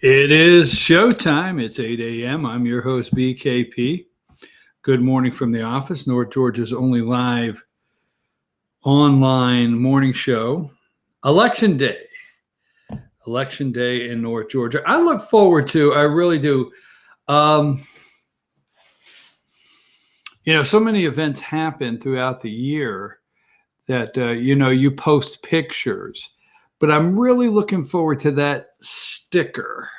It is showtime. It's 8 a.m. I'm your host, BKP. Good morning from the office, North Georgia's only live online morning show. Election Day. Election Day in North Georgia. I look forward to, I really do. So many events happen throughout the year that, you post pictures. But I'm really looking forward to that sticker.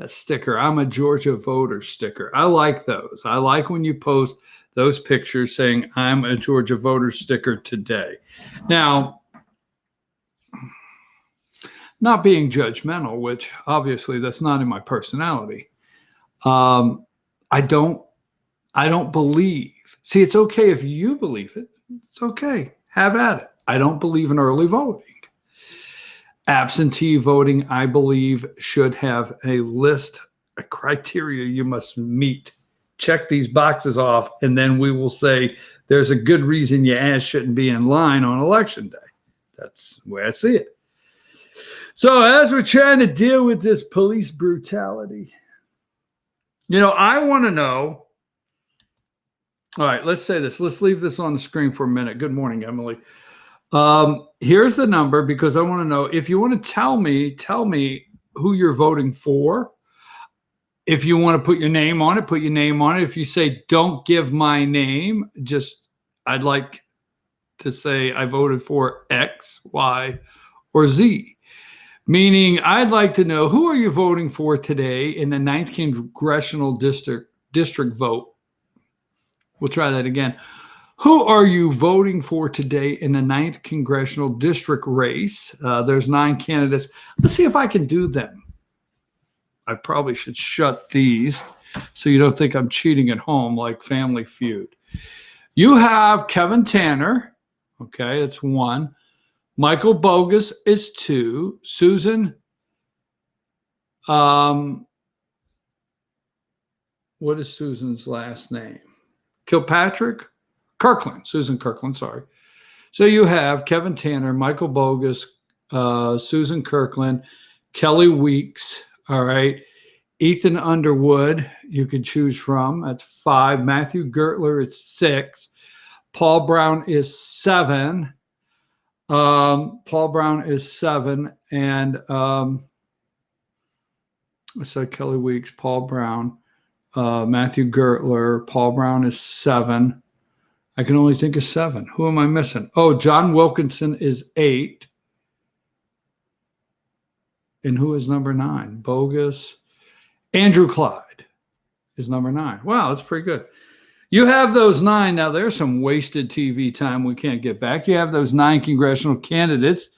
I'm a Georgia voter sticker. I like those. I like when you post those pictures saying I'm a Georgia voter sticker today. Now, not being judgmental, which obviously that's not in my personality. I don't believe. See, it's okay if you believe it. It's okay. Have at it. I don't believe in early voting. Absentee voting, I believe, should have a list, a criteria you must meet. Check these boxes off, and then we will say there's a good reason your ass shouldn't be in line on election day. That's the way I see it. So as we're trying to deal with this police brutality, I want to know. All right, let's say this. Let's leave this on the screen for a minute. Good morning, Emily. Here's the number because I want to know if you want to tell me who you're voting for. If you want to put your name on it, put your name on it. If you say, don't give my name, I'd like to say I voted for X, Y, or Z. Meaning I'd like to know who are you voting for today in the 9th Congressional District vote. We'll try that again. Who are you voting for today in the 9th Congressional District race? There's 9 candidates. Let's see if I can do them. I probably should shut these so you don't think I'm cheating at home like Family Feud. You have Kevin Tanner. Okay, that's 1. Michael Bogus is 2. Susan, what is Susan's last name? Kilpatrick? Kirkland, Susan Kirkland, sorry. So you have Kevin Tanner, Michael Bogus, Susan Kirkland, Kelly Weeks, all right. Ethan Underwood, you could choose from. That's 5. Matthew Gertler is 6. Paul Brown is 7. And I said Kelly Weeks, Paul Brown, Matthew Gertler, Paul Brown is 7. I can only think of 7. Who am I missing? Oh, John Wilkinson is 8. And who is number 9? Bogus. Andrew Clyde is number 9. Wow, that's pretty good. You have those 9. Now, there's some wasted TV time we can't get back. You have those 9 congressional candidates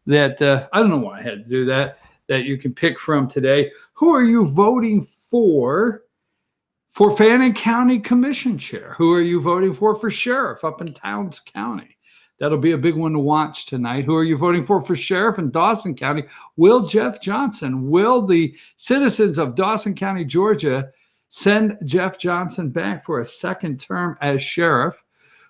that, I don't know why I had to do that you can pick from today. Who are you voting for Fannin County Commission Chair? Who are you voting for sheriff up in Towns County? That'll be a big one to watch tonight. Who are you voting for sheriff in Dawson County? Will Jeff Johnson, will the citizens of Dawson County, Georgia, send Jeff Johnson back for a second term as sheriff?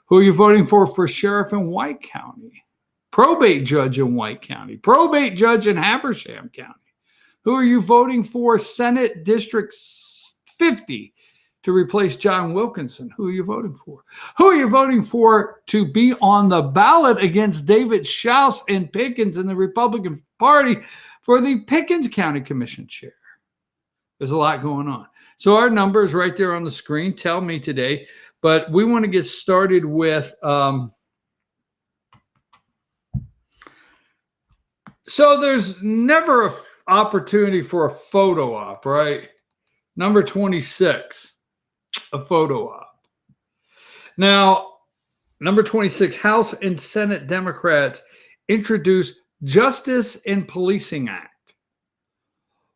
Who are you voting for sheriff in White County? Probate judge in White County. Probate judge in Habersham County. Who are you voting for Senate District 50? To replace John Wilkinson? Who are you voting for? Who are you voting for to be on the ballot against David Schaus and Pickens in the Republican Party for the Pickens County Commission Chair? There's a lot going on. So our number is right there on the screen. Tell me today. But we want to get started with so there's never an opportunity for a photo op, right? Number 26. A photo op. Now, number 26, House and Senate Democrats introduce Justice in Policing Act.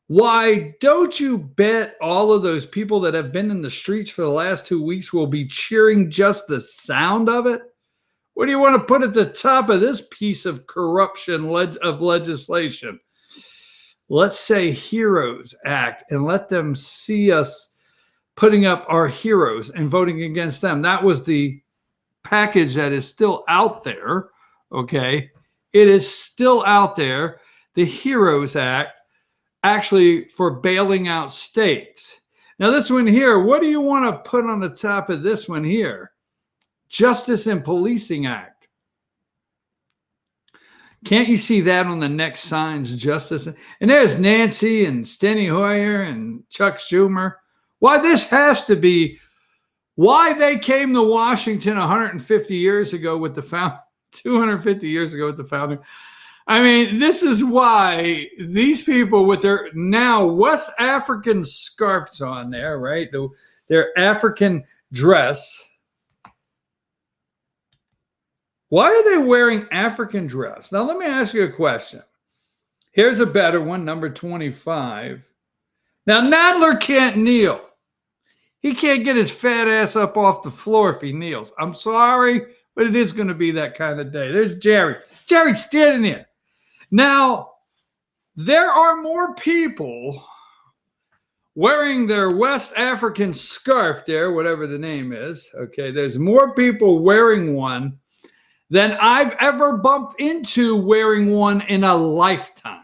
Why don't you bet all of those people that have been in the streets for the last 2 weeks will be cheering just the sound of it? What do you want to put at the top of this piece of corruption of legislation? Let's say Heroes Act and let them see us putting up our heroes and voting against them. That was the package that is still out there, okay? It is still out there, the Heroes Act, actually for bailing out states. Now, this one here, what do you want to put on the top of this one here? Justice and Policing Act. Can't you see that on the next signs, justice? And there's Nancy and Steny Hoyer and Chuck Schumer. Why this has to be, why they came to Washington 150 years ago with the founding, 250 years ago with the founding. I mean, this is why these people with their now West African scarves on there, right? Their African dress. Why are they wearing African dress? Now, let me ask you a question. Here's a better one, number 25. Now, Nadler can't kneel. He can't get his fat ass up off the floor if he kneels. I'm sorry, but it is going to be that kind of day. There's Jerry. Jerry's standing there. Now, there are more people wearing their West African scarf there, whatever the name is. Okay, there's more people wearing one than I've ever bumped into wearing one in a lifetime.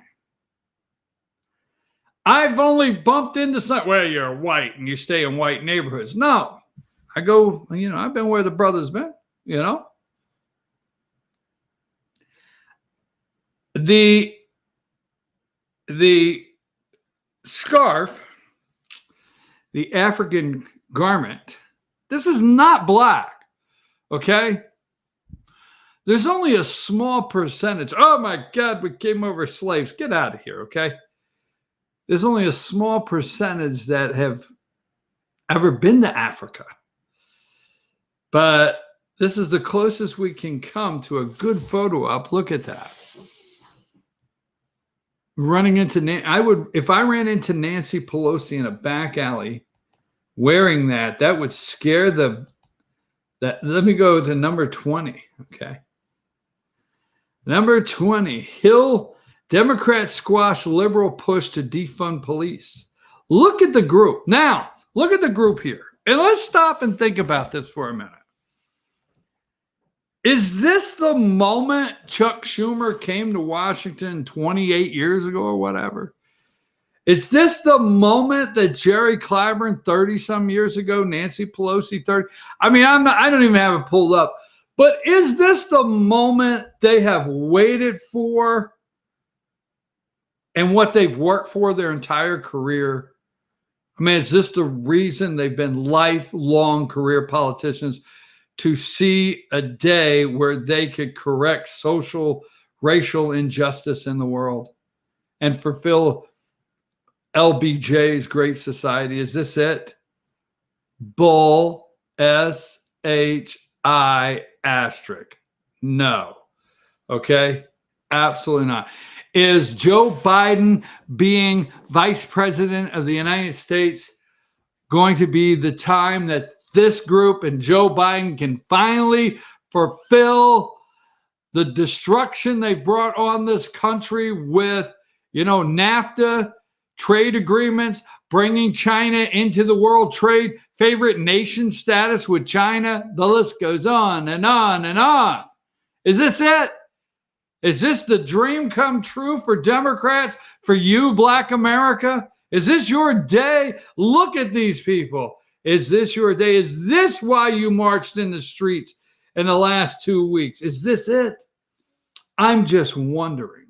I've only bumped into some, well, you're white and you stay in white neighborhoods. No, I go, I've been where the brothers been, The scarf, the African garment, this is not black, okay? There's only a small percentage. Oh my God, we came over slaves. Get out of here, okay? There's only a small percentage that have ever been to Africa. But this is the closest we can come to a good photo op. Look at that. Running into, if I ran into Nancy Pelosi in a back alley wearing that would scare let me go to number 20, okay? Number 20, Hill, Democrats squash liberal push to defund police. Look at the group. Now, look at the group here. And let's stop and think about this for a minute. Is this the moment Chuck Schumer came to Washington 28 years ago or whatever? Is this the moment that Jerry Clyburn 30-some years ago, Nancy Pelosi 30? I mean, I don't even have it pulled up. But is this the moment they have waited for and what they've worked for their entire career? I mean, is this the reason they've been lifelong career politicians, to see a day where they could correct social, racial injustice in the world and fulfill LBJ's Great Society? Is this it? Bull, S-H-I asterisk. No. Okay? Absolutely not. Is Joe Biden being vice president of the United States going to be the time that this group and Joe Biden can finally fulfill the destruction they've brought on this country with, NAFTA, trade agreements, bringing China into the world trade favorite nation status with China? The list goes on and on and on. Is this it? Is this the dream come true for Democrats, for you, Black America? Is this your day? Look at these people. Is this your day? Is this why you marched in the streets in the last 2 weeks? Is this it? I'm just wondering,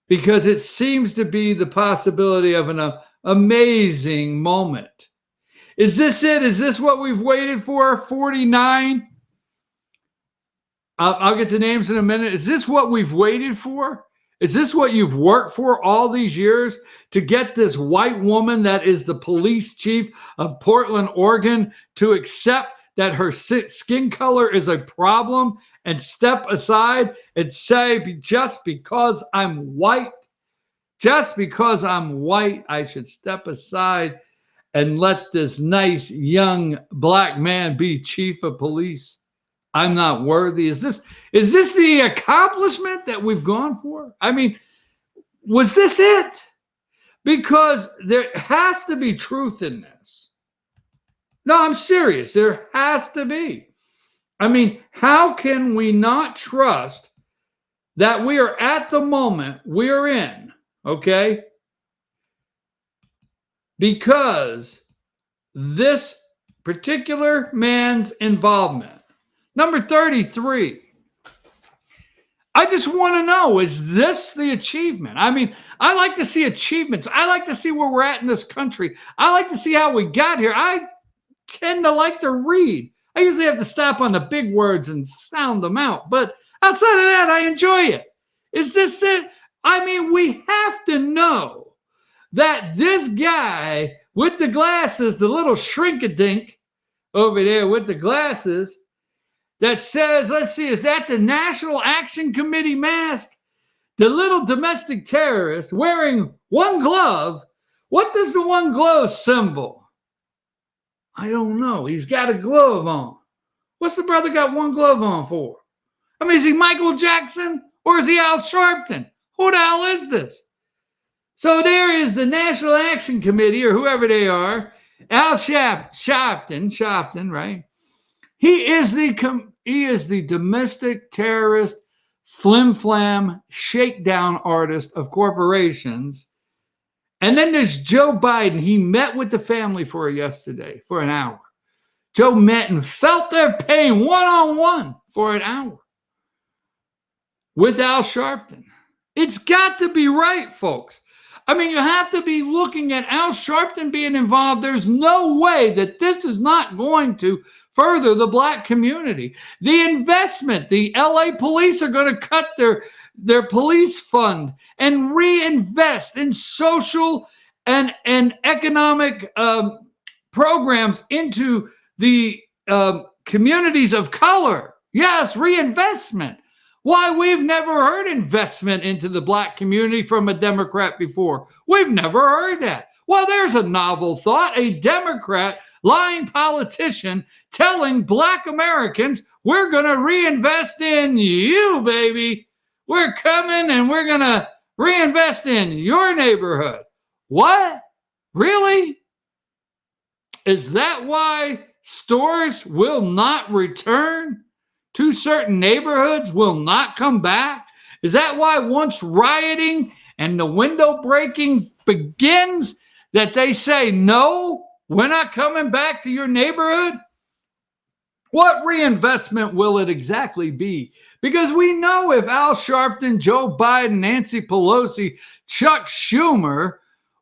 because it seems to be the possibility of an amazing moment. Is this it? Is this what we've waited for? 49? I'll get the names in a minute. Is this what we've waited for? Is this what you've worked for all these years, to get this white woman that is the police chief of Portland, Oregon, to accept that her skin color is a problem and step aside and say, just because I'm white, I should step aside and let this nice young Black man be chief of police? I'm not worthy. Is this the accomplishment that we've gone for? I mean, was this it? Because there has to be truth in this. No, I'm serious. There has to be. I mean, how can we not trust that we are at the moment we're in, okay? because this particular man's involvement. Number 33. I just want to know, is this the achievement? I mean, I like to see achievements. I like to see where we're at in this country. I like to see how we got here. I tend to like to read. I usually have to stop on the big words and sound them out. But outside of that, I enjoy it. Is this it? I mean, we have to know that this guy with the glasses, the little shrink-a-dink over there with the glasses, that says, let's see, is that the National Action Committee mask? The little domestic terrorist wearing one glove. What does the one glove symbol? I don't know. He's got a glove on. What's the brother got one glove on for? I mean, is he Michael Jackson or is he Al Sharpton? Who the hell is this? So there is the National Action Committee, or whoever they are. Al Sharpton, right? He is the domestic terrorist, flim-flam, shakedown artist of corporations. And then there's Joe Biden. He met with the family for an hour. Joe met and felt their pain one-on-one for an hour with Al Sharpton. It's got to be right, folks. I mean, you have to be looking at Al Sharpton being involved. There's no way that this is not going to further the black community. The investment, the LA police are going to cut their police fund and reinvest in social and economic programs into the communities of color. Yes, reinvestment. Why, we've never heard investment into the black community from a Democrat before. We've never heard that. Well, there's a novel thought, a Democrat lying politician telling black Americans, we're going to reinvest in you, baby. We're coming and we're going to reinvest in your neighborhood. What? Really? Is that why stores will not return to certain neighborhoods, will not come back? Is that why once rioting and the window breaking begins, that they say, no, we're not coming back to your neighborhood? What reinvestment will it exactly be? Because we know if Al Sharpton, Joe Biden, Nancy Pelosi, Chuck Schumer,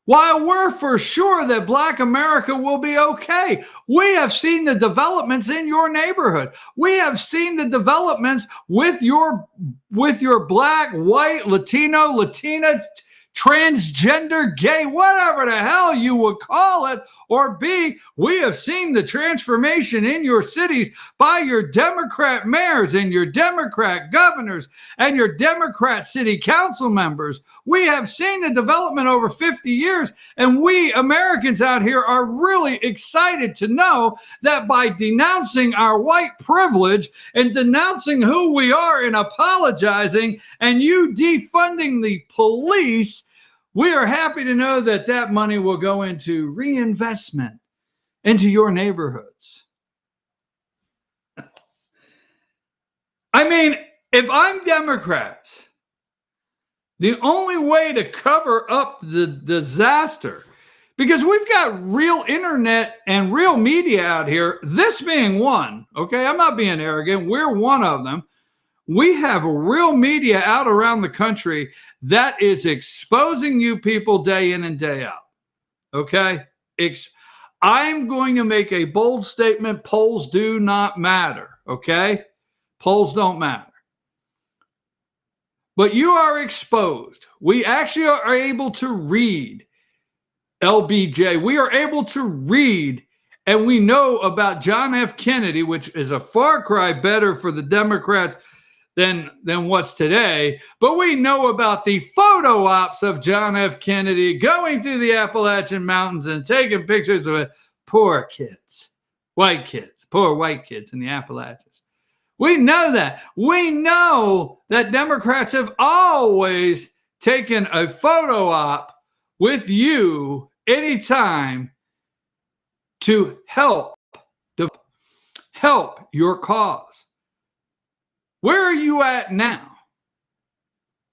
why, we're for sure that black America will be okay. We have seen the developments in your neighborhood. We have seen the developments with your black, white, Latino, Latina, transgender, gay, whatever the hell you would call it or be. We have seen the transformation in your cities by your Democrat mayors and your Democrat governors and your Democrat city council members. We have seen the development over 50 years, and we Americans out here are really excited to know that by denouncing our white privilege and denouncing who we are and apologizing and you defunding the police, we are happy to know that that money will go into reinvestment into your neighborhoods. I mean, if I'm Democrats, the only way to cover up the disaster, because we've got real internet and real media out here, this being one, okay, I'm not being arrogant, we're one of them. We have real media out around the country that is exposing you people day in and day out. Okay? I'm going to make a bold statement. Polls do not matter. Okay? Polls don't matter. But you are exposed. We actually are able to read LBJ. We are able to read, and we know about John F. Kennedy, which is a far cry better for the Democrats than what's today. But we know about the photo ops of John F. Kennedy going through the Appalachian Mountains and taking pictures of poor kids, white kids, poor white kids in the Appalachians. We know that. We know that Democrats have always taken a photo op with you anytime to help your cause. Where are you at now?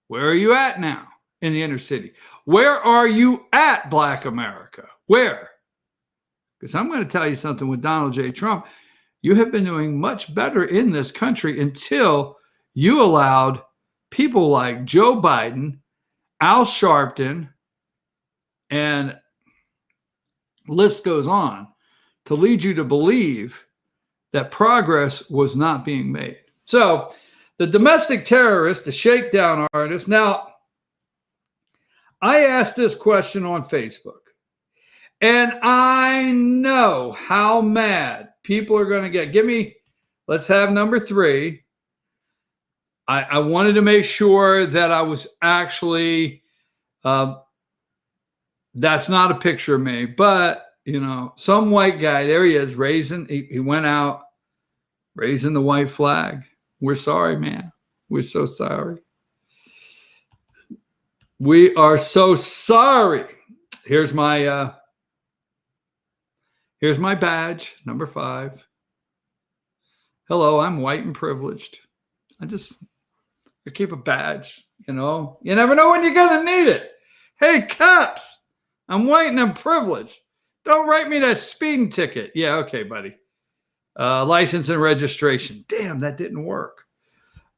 Where are you at now in the inner city? Where are you at, Black America? Where? Because I'm going to tell you something with Donald J. Trump. You have been doing much better in this country until you allowed people like Joe Biden, Al Sharpton, and list goes on to lead you to believe that progress was not being made. So the domestic terrorist, the shakedown artist. Now, I asked this question on Facebook, and I know how mad people are going to get. Give me, let's have number 3. I wanted to make sure that I was actually, that's not a picture of me, but, you know, some white guy, there he is, he went out raising the white flag. We're sorry, man. We're so sorry. We are so sorry. Here's my badge, number 5. Hello, I'm white and privileged. I keep a badge, you know. You never know when you're going to need it. Hey, cops, I'm white and I'm privileged. Don't write me that speeding ticket. Yeah, okay, buddy. License and registration. Damn, that didn't work.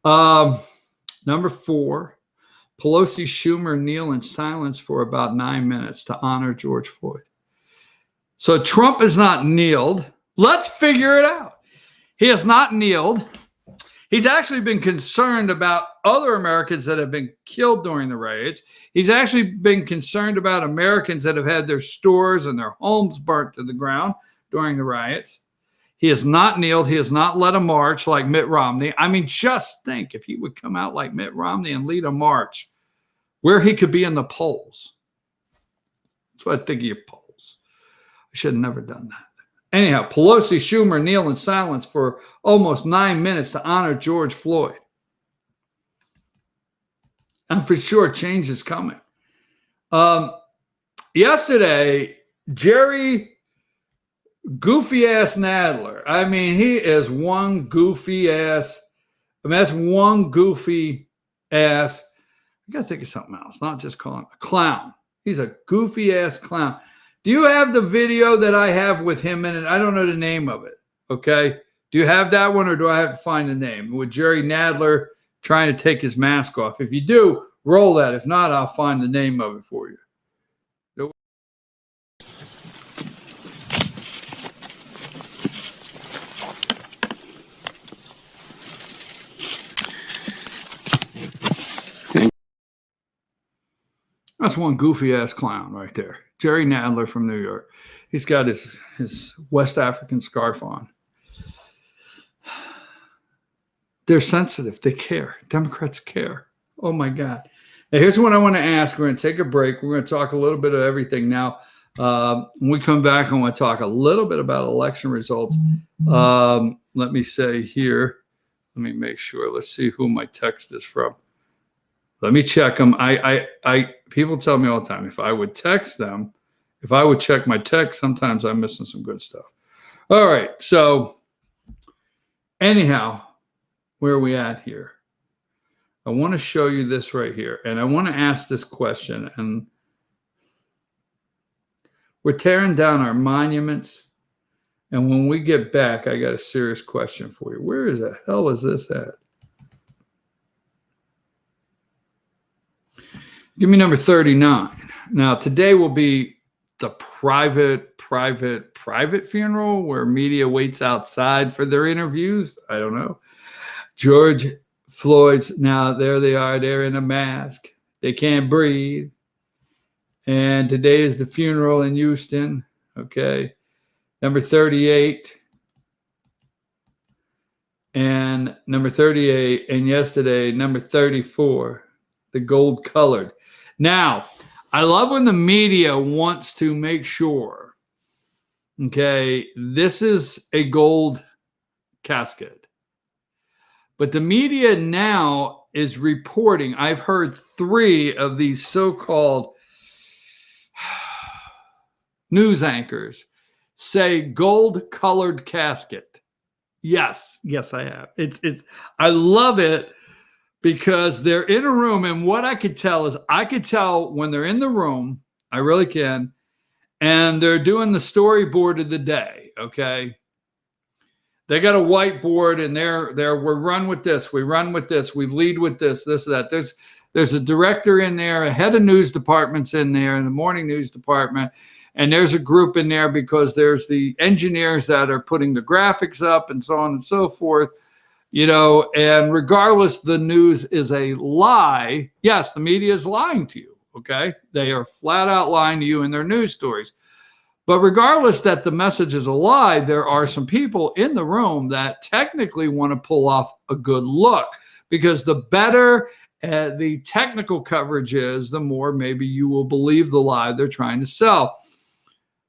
Number 4, Pelosi, Schumer kneel in silence for about 9 minutes to honor George Floyd. So Trump has not kneeled. Let's figure it out. He has not kneeled. He's actually been concerned about other Americans that have been killed during the riots. He's actually been concerned about Americans that have had their stores and their homes burnt to the ground during the riots. He has not kneeled. He has not led a march like Mitt Romney. I mean, just think if he would come out like Mitt Romney and lead a march, where he could be in the polls. That's what I think of your polls. I should have never done that. Anyhow, Pelosi, Schumer kneel in silence for almost 9 minutes to honor George Floyd. And for sure, change is coming. Yesterday, Jerry goofy-ass Nadler. I mean, he is one goofy-ass. I mean, that's one goofy-ass. I got to think of something else, not just call him a clown. He's a goofy-ass clown. Do you have the video that I have with him in it? I don't know the name of it, okay? Do you have that one, or do I have to find the name? With Jerry Nadler trying to take his mask off. If you do, roll that. If not, I'll find the name of it for you. That's one goofy-ass clown right there. Jerry Nadler from New York. He's got his West African scarf on. They're sensitive. They care. Democrats care. Oh, my God. Now, here's what I want to ask. We're going to take a break. We're going to talk a little bit of everything now. When we come back, I want to talk a little bit about election results. Let me say here. Let me make sure. Let's see who my text is from. Let me check them. People tell me all the time, if I would text them, if I would check my text, sometimes I'm missing some good stuff. All right. So anyhow, where are we at here? I want to show you this right here. And I want to ask this question. And we're tearing down our monuments. And when we get back, I got a serious question for you. Where is the hell is this at? Give me number 39. Now, today will be the private funeral where media waits outside for their interviews. I don't know. George Floyd's, now there they are. They're in a mask. They can't breathe. And today is the funeral in Houston. Okay. Number 38. And number 38. And yesterday, number 34. The gold colored. Now, I love when the media wants to make sure, okay, this is a gold casket. But the media now is reporting, I've heard 3 of these so-called news anchors say gold colored casket. Yes, I have. I love it. Because they're in a room, and what I could tell is I could tell when they're in the room, I really can, and they're doing the storyboard of the day. Okay. They got a whiteboard and we run with this, we run with this, we lead with this, that. There's a director in there, a head of news department's in there, in the morning news department. And there's a group in there because there's the engineers that are putting the graphics up and so on and so forth, and regardless the news is a lie. Yes, the media is lying to you. Okay. They are flat out lying to you in their news stories. But regardless that the message is a lie, there are some people in the room that technically want to pull off a good look, because the better the technical coverage is, the more maybe you will believe the lie they're trying to sell.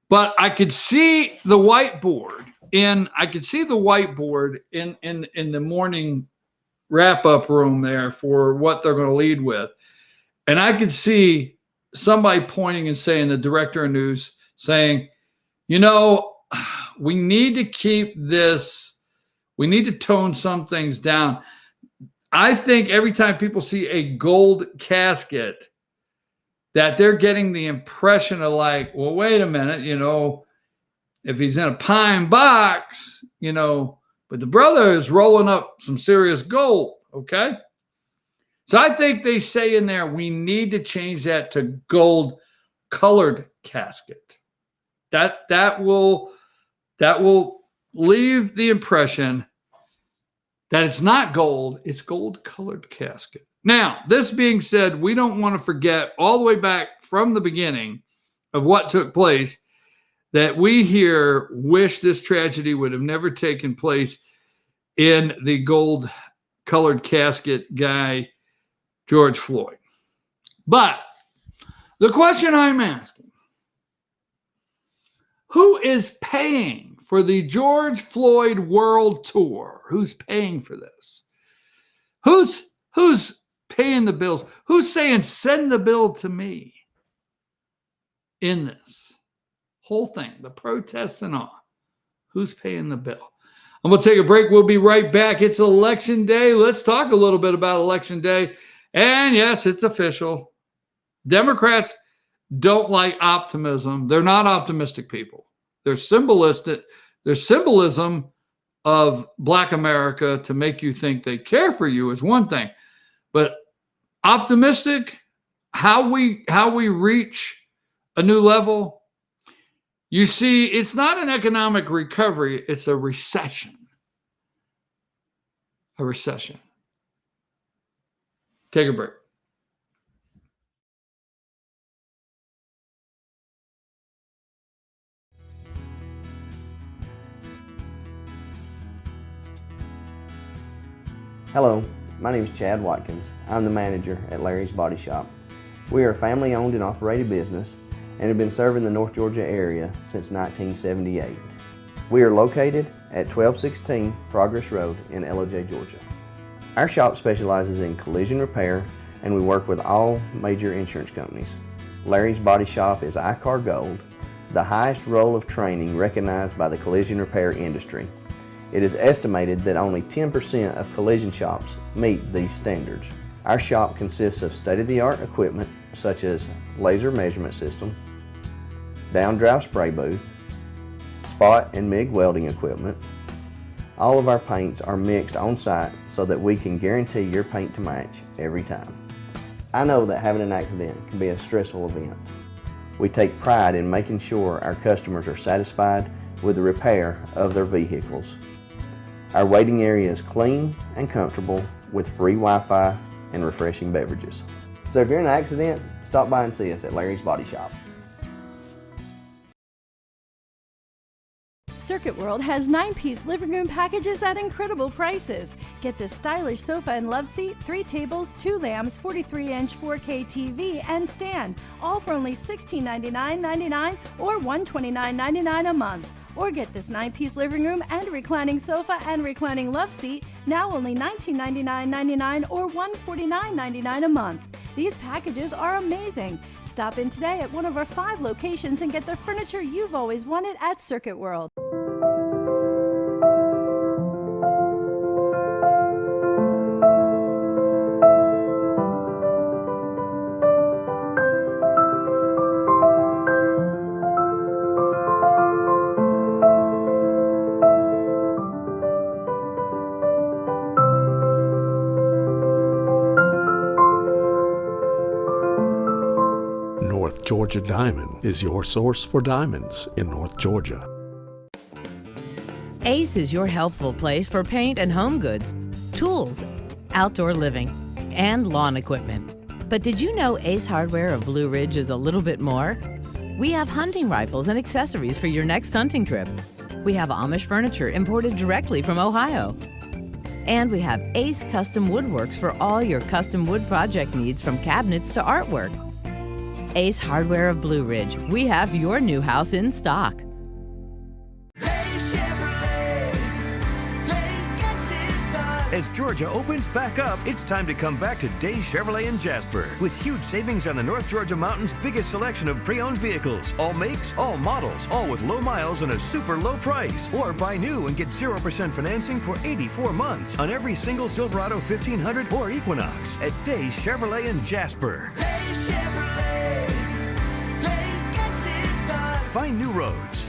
But I could see the whiteboard in the morning wrap-up room there for what they're going to lead with. And I could see somebody pointing and saying, the director of news saying, we need to keep this, we need to tone some things down. I think every time people see a gold casket, that they're getting the impression of like, well, wait a minute, if he's in a pine box, but the brother is rolling up some serious gold. Okay. So I think they say in there, we need to change that to gold colored casket. That will leave the impression that it's not gold, it's gold colored casket. Now, this being said, we don't want to forget all the way back from the beginning of what took place, that we here wish this tragedy would have never taken place in the gold colored casket guy, George Floyd. But the question I'm asking, who is paying for the George Floyd World Tour? Who's paying for this? Who's paying the bills? Who's saying, send the bill to me in this whole thing, the protests and all? Who's paying the bill? I'm going to take a break. We'll be right back. It's election day. Let's talk a little bit about election day. And yes, it's official. Democrats don't like optimism. They're not optimistic people. They're symbolistic. There's symbolism of Black America to make you think they care for you is one thing, but optimistic, how we reach a new level. You see, it's not an economic recovery, it's a recession. A recession. Take a break. Hello, my name is Chad Watkins. I'm the manager at Larry's Body Shop. We are a family-owned and operated business and have been serving the North Georgia area since 1978. We are located at 1216 Progress Road in LOJ, Georgia. Our shop specializes in collision repair and we work with all major insurance companies. Larry's Body Shop is ICAR Gold, the highest role of training recognized by the collision repair industry. It is estimated that only 10% of collision shops meet these standards. Our shop consists of state-of-the-art equipment such as laser measurement system, down-drive spray booth, spot and MIG welding equipment. All of our paints are mixed on site so that we can guarantee your paint to match every time. I know that having an accident can be a stressful event. We take pride in making sure our customers are satisfied with the repair of their vehicles. Our waiting area is clean and comfortable with free Wi-Fi and refreshing beverages. So if you're in an accident, stop by and see us at Larry's Body Shop. Circuit World has 9-piece living room packages at incredible prices. Get this stylish sofa and love seat, 3 tables, 2 lamps, 43-inch 4K TV, and stand, all for only $1699.99 or $129.99 a month. Or get this 9-piece living room and reclining sofa and reclining love seat, now only $1999.99 or $149.99 a month. These packages are amazing. Stop in today at one of our 5 locations and get the furniture you've always wanted at Circuit World. Georgia Diamond is your source for diamonds in North Georgia. Ace is your helpful place for paint and home goods, tools, outdoor living, and lawn equipment. But did you know Ace Hardware of Blue Ridge is a little bit more? We have hunting rifles and accessories for your next hunting trip. We have Amish furniture imported directly from Ohio. And we have Ace Custom Woodworks for all your custom wood project needs, from cabinets to artwork. Ace Hardware of Blue Ridge, we have your new house in stock. As Georgia opens back up, it's time to come back to Day Chevrolet in Jasper with huge savings on the North Georgia Mountain's biggest selection of pre-owned vehicles. All makes, all models, all with low miles and a super low price. Or buy new and get 0% financing for 84 months on every single Silverado 1500 or Equinox at Day Chevrolet in Jasper. Day Chevrolet. Days gets it done. Find new roads.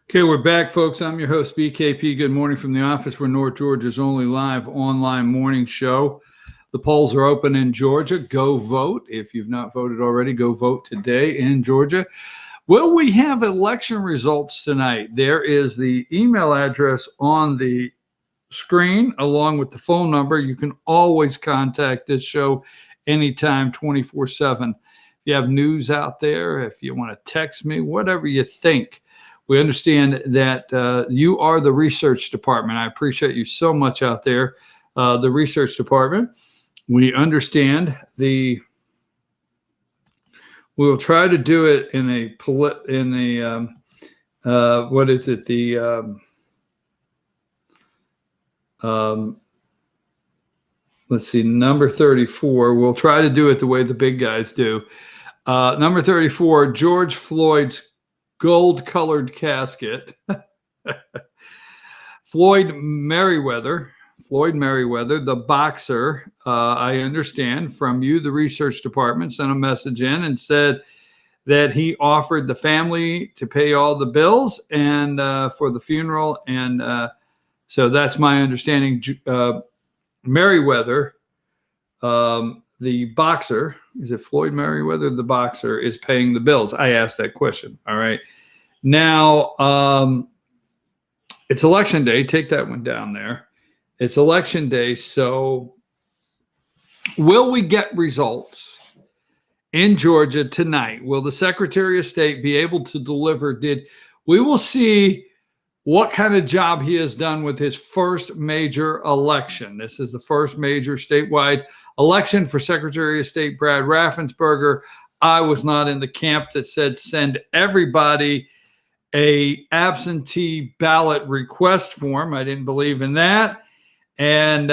Okay, we're back, folks. I'm your host, BKP. Good morning from the office. We're North Georgia's only live online morning show. The polls are open in Georgia. Go vote. If you've not voted already, go vote today in Georgia. Will we have election results tonight? There is the email address on the screen along with the phone number. You can always contact this show anytime, 24/7. If you have news out there, if you want to text me, whatever you think. We understand that you are the research department. I appreciate you so much out there, the research department. We understand we will try to do it in what is it? Let's see, number 34. We'll try to do it the way the big guys do. Number 34, George Floyd's gold-colored casket. Floyd Merriweather, the boxer, I understand from you, the research department, sent a message in and said that he offered the family to pay all the bills and for the funeral. And so that's my understanding. Merriweather, the boxer, is it Floyd Merriweather? The boxer is paying the bills. I asked that question. All right. Now, it's election day. Take that one down there. It's election day. So will we get results in Georgia tonight? Will the Secretary of State be able to deliver? We will see what kind of job he has done with his first major election. This is the first major statewide election for Secretary of State Brad Raffensperger. I was not in the camp that said send everybody a absentee ballot request form. I didn't believe in that. And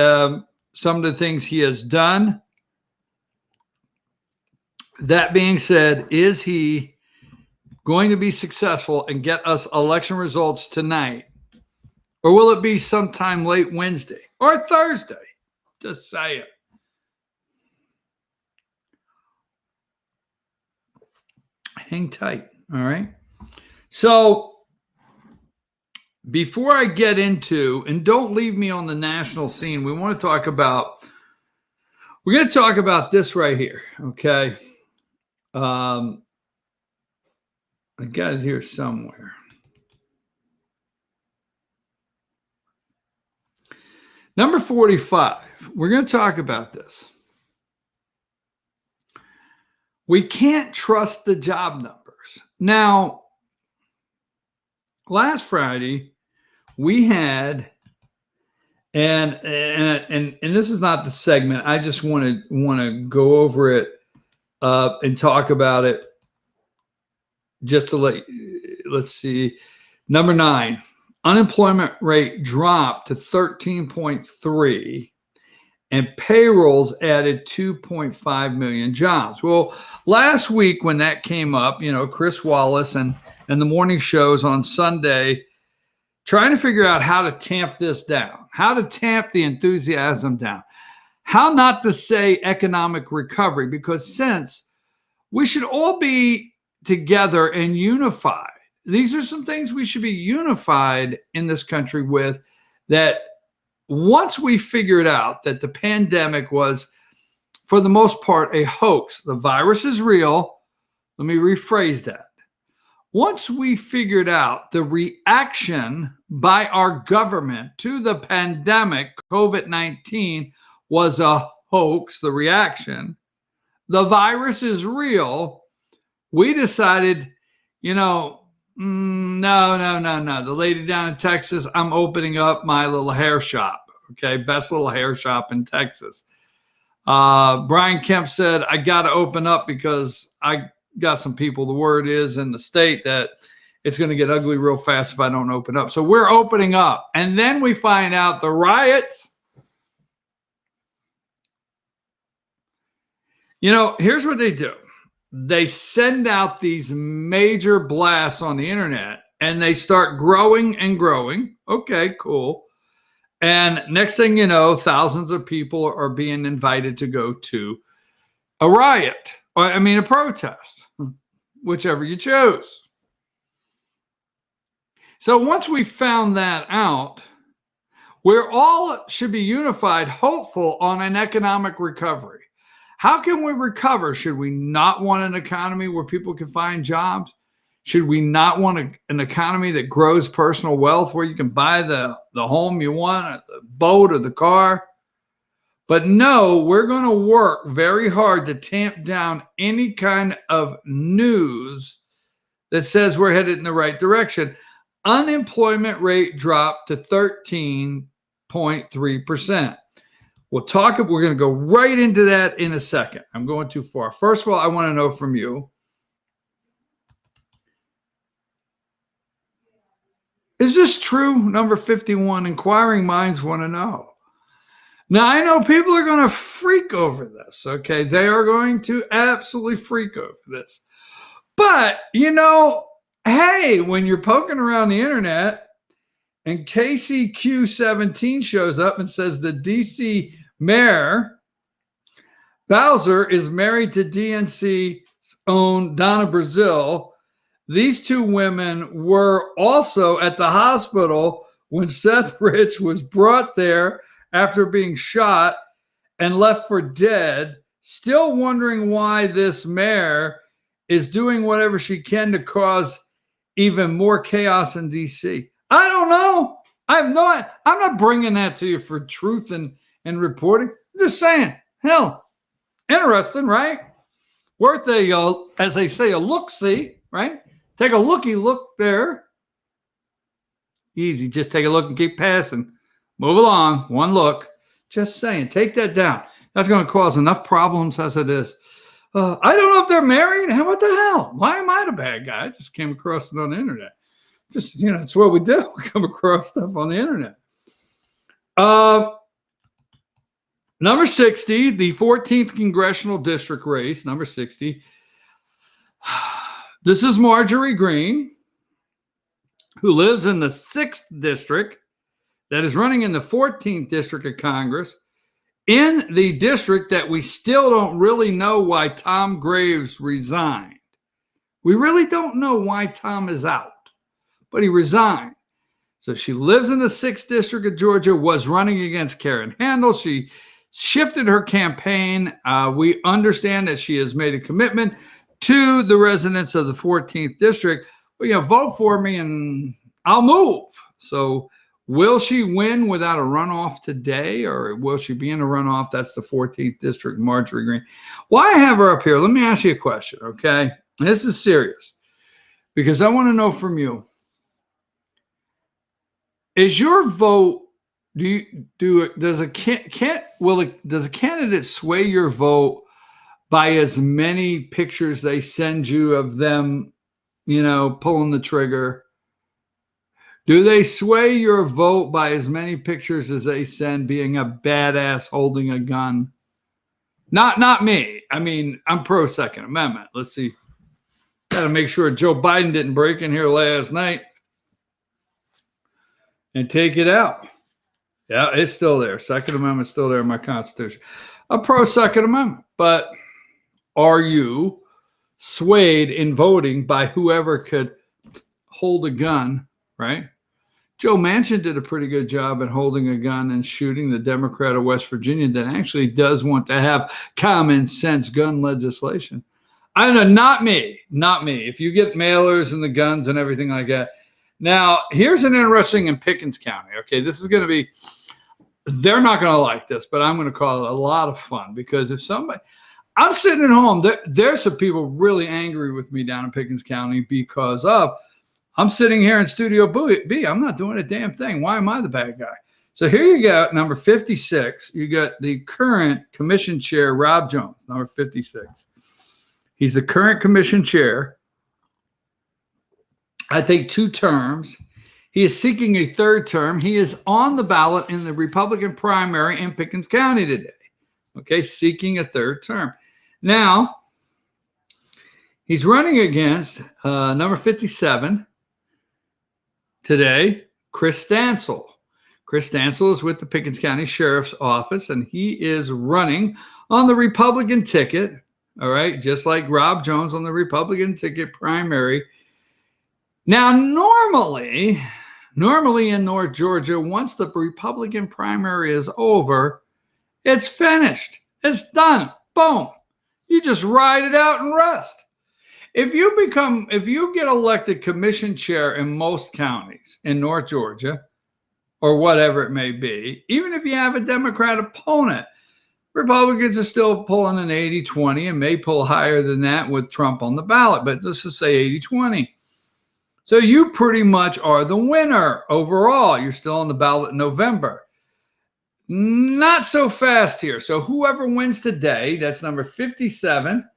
some of the things he has done. That being said, is he going to be successful and get us election results tonight? Or will it be sometime late Wednesday or Thursday? Just say it. Hang tight. All right. So before I get into, and don't leave me on the national scene, we're going to talk about this right here. Okay. I got it here somewhere. Number 45. We're going to talk about this. We can't trust the job numbers. Now, last Friday, we had, and this is not the segment. I just want to go over it and talk about it. Just to let's see. Number 9, unemployment rate dropped to 13.3, and payrolls added 2.5 million jobs. Well, last week when that came up, Chris Wallace and the morning shows on Sunday, trying to figure out how to tamp this down, how to tamp the enthusiasm down, how not to say economic recovery, because since we should all be together and unified. These are some things we should be unified in this country with, that once we figured out that the pandemic was, for the most part, a hoax, the virus is real. Let me rephrase that. Once we figured out the reaction by our government to the pandemic, COVID-19 was a hoax, the reaction, the virus is real, we decided, no. The lady down in Texas, I'm opening up my little hair shop. Okay, best little hair shop in Texas. Brian Kemp said, I got to open up because I got some people, the word is in the state that it's going to get ugly real fast if I don't open up. So we're opening up. And then we find out the riots. Here's what they do. They send out these major blasts on the internet and they start growing and growing. Okay, cool. And next thing you know, thousands of people are being invited to go to a riot, a protest, whichever you choose. So once we found that out, we're all should be unified, hopeful on an economic recovery. How can we recover? Should we not want an economy where people can find jobs? Should we not want an economy that grows personal wealth, where you can buy the home you want, or the boat, or the car? But no, we're going to work very hard to tamp down any kind of news that says we're headed in the right direction. Unemployment rate dropped to 13.3%. We're going to go right into that in a second. I'm going too far. First of all, I want to know from you, is this true? Number 51, inquiring minds want to know. Now, I know people are going to freak over this, okay? They are going to absolutely freak over this. But, hey, when you're poking around the internet and KCQ17 shows up and says the DC mayor, Bowser, is married to DNC's own Donna Brazil, these two women were also at the hospital when Seth Rich was brought there after being shot and left for dead, still wondering why this mayor is doing whatever she can to cause even more chaos in DC. I don't know. I'm not bringing that to you for truth and reporting. I'm just saying, hell, interesting, right? Worth a, as they say, a look-see, right? Take a look there. Easy, just take a look and keep passing. Move along, one look. Just saying, take that down. That's going to cause enough problems as it is. I don't know if they're married. How about the hell? Why am I the bad guy? I just came across it on the internet. Just, that's what we do. We come across stuff on the internet. Number 60, the 14th congressional district race, number 60. This is Marjorie Greene, who lives in the 6th district, that is running in the 14th district of Congress, in the district that we still don't really know why Tom Graves resigned. We really don't know why Tom is out, but he resigned. So she lives in the 6th district of Georgia, was running against Karen Handel. She shifted her campaign. We understand that she has made a commitment to the residents of the 14th district. Well, vote for me and I'll move. So will she win without a runoff today, or will she be in a runoff? That's the 14th district, Marjorie Greene. Why I have her up here? Let me ask you a question, okay? And this is serious because I want to know from you. Is your vote, does a candidate sway your vote by as many pictures they send you of them, pulling the trigger? Do they sway your vote by as many pictures as they send being a badass holding a gun? Not me. I mean, I'm pro Second Amendment. Let's see. Got to make sure Joe Biden didn't break in here last night and take it out. Yeah, it's still there. Second Amendment's still there in my Constitution. I'm pro Second Amendment. But are you swayed in voting by whoever could hold a gun, right? Joe Manchin did a pretty good job at holding a gun and shooting, the Democrat of West Virginia that actually does want to have common sense gun legislation. I don't know, not me. If you get mailers and the guns and everything like that. Now, here's an interesting in Pickens County. Okay, this is going to be, they're not going to like this, but I'm going to call it a lot of fun because if somebody, I'm sitting at home, there's some people really angry with me down in Pickens County because of, I'm sitting here in Studio B. I'm not doing a damn thing. Why am I the bad guy? So here you go, number 56. You got the current commission chair, Rob Jones, number 56. He's the current commission chair. I think 2 terms. He is seeking a 3rd term. He is on the ballot in the Republican primary in Pickens County today. Okay, seeking a 3rd term. Now, he's running against number 57. Today, Chris Stansel. Chris Stansel is with the Pickens County Sheriff's Office, and he is running on the Republican ticket, all right, just like Rob Jones on the Republican ticket primary. Now, normally in North Georgia, once the Republican primary is over, it's finished. It's done. Boom. You just ride it out and rest. If you get elected commission chair in most counties in North Georgia, or whatever it may be, even if you have a Democrat opponent, Republicans are still pulling an 80-20 and may pull higher than that with Trump on the ballot, but let's just say 80-20. So you pretty much are the winner overall. You're still on the ballot in November. Not so fast here. So whoever wins today, that's number 57,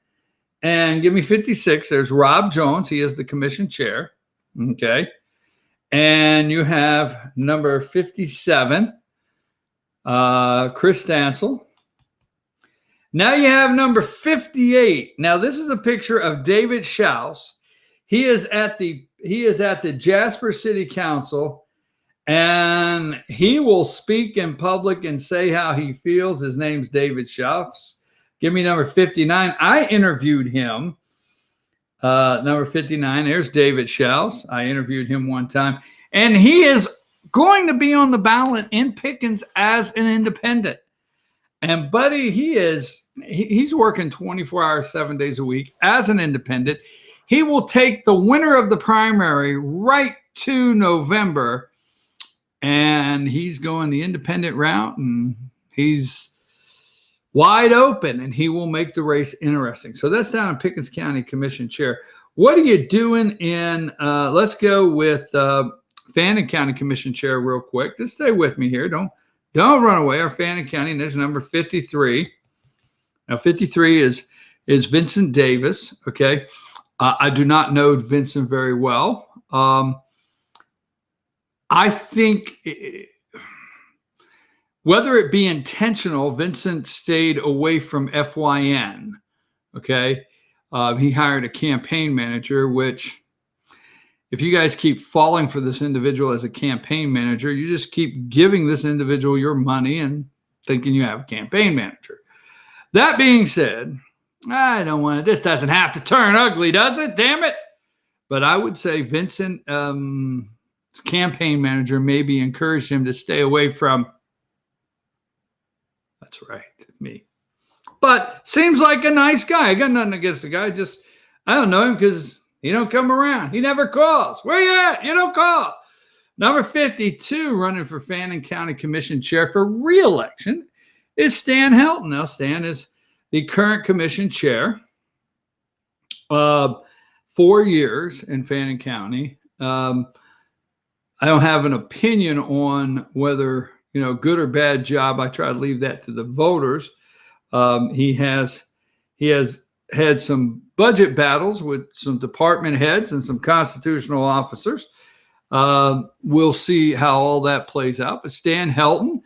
and give me 56. There's Rob Jones. He is the commission chair. Okay. And you have number 57, Chris Stansel. Now you have number 58. Now this is a picture of David Schaus. He is at the Jasper City Council, and he will speak in public and say how he feels. His name's David Schaus. Give me number 59. I interviewed him. Number 59, there's David Schaus. I interviewed him one time. And he is going to be on the ballot in Pickens as an independent. And buddy, he's working 24 hours, 7 days a week as an independent. He will take the winner of the primary right to November, and he's going the independent route, and he's wide open, and he will make the race interesting. So that's down in Pickens County Commission Chair. What are you doing in, let's go with Fannin County Commission Chair real quick. Just stay with me here. Don't run away. Our Fannin County, and there's number 53. Now 53 is Vincent Davis, okay? I do not know Vincent very well. I think whether it be intentional, Vincent stayed away from FYN. Okay. He hired a campaign manager, which if you guys keep falling for this individual as a campaign manager, you just keep giving this individual your money and thinking you have a campaign manager. That being said, I don't want it. This doesn't have to turn ugly, does it? Damn it. But I would say Vincent, his campaign manager, maybe encouraged him to stay away from. That's right, me. But seems like a nice guy. I got nothing against the guy. Just, I don't know him because he don't come around. He never calls. Where you at? You don't call. Number 52, running for Fannin County Commission Chair for re-election, is Stan Helton. Now, Stan is the current commission chair, 4 years in Fannin County. I don't have an opinion on whether, good or bad job. I try to leave that to the voters. He has had some budget battles with some department heads and some constitutional officers. We'll see how all that plays out. But Stan Helton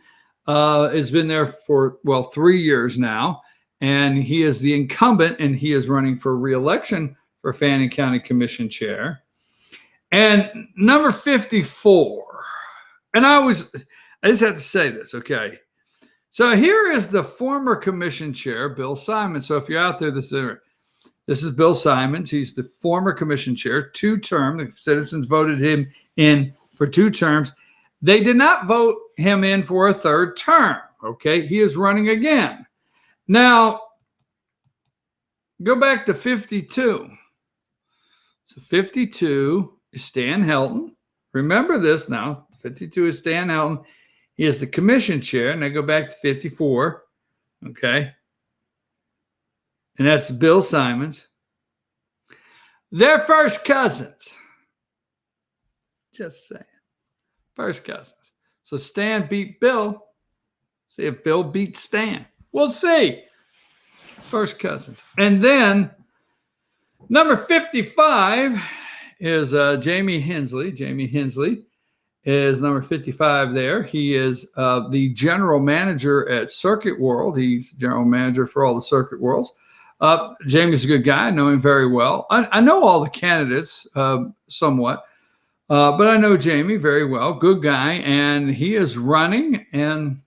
has been there for, 3 years now. And he is the incumbent, and he is running for re-election for Fannin County Commission Chair. And number 54, and I just have to say this, okay? So here is the former commission chair, Bill Simons. So if you're out there, this is Bill Simons. He's the former commission chair, 2 terms. The citizens voted him in for 2 terms. They did not vote him in for a 3rd term, okay? He is running again. Now, go back to 52. So 52 is Stan Helton. Remember this now. 52 is Stan Helton. He is the commission chair. And I go back to 54. Okay. And that's Bill Simons. They're first cousins. Just saying. First cousins. So Stan beat Bill. See if Bill beats Stan. We'll see. First cousins. And then number 55 is Jamie Hensley. Jamie Hensley is number 55 there. He is the general manager at Circuit World. He's general manager for all the Circuit Worlds. Jamie's a good guy. I know him very well. I know all the candidates somewhat, but I know Jamie very well. Good guy. And he is running and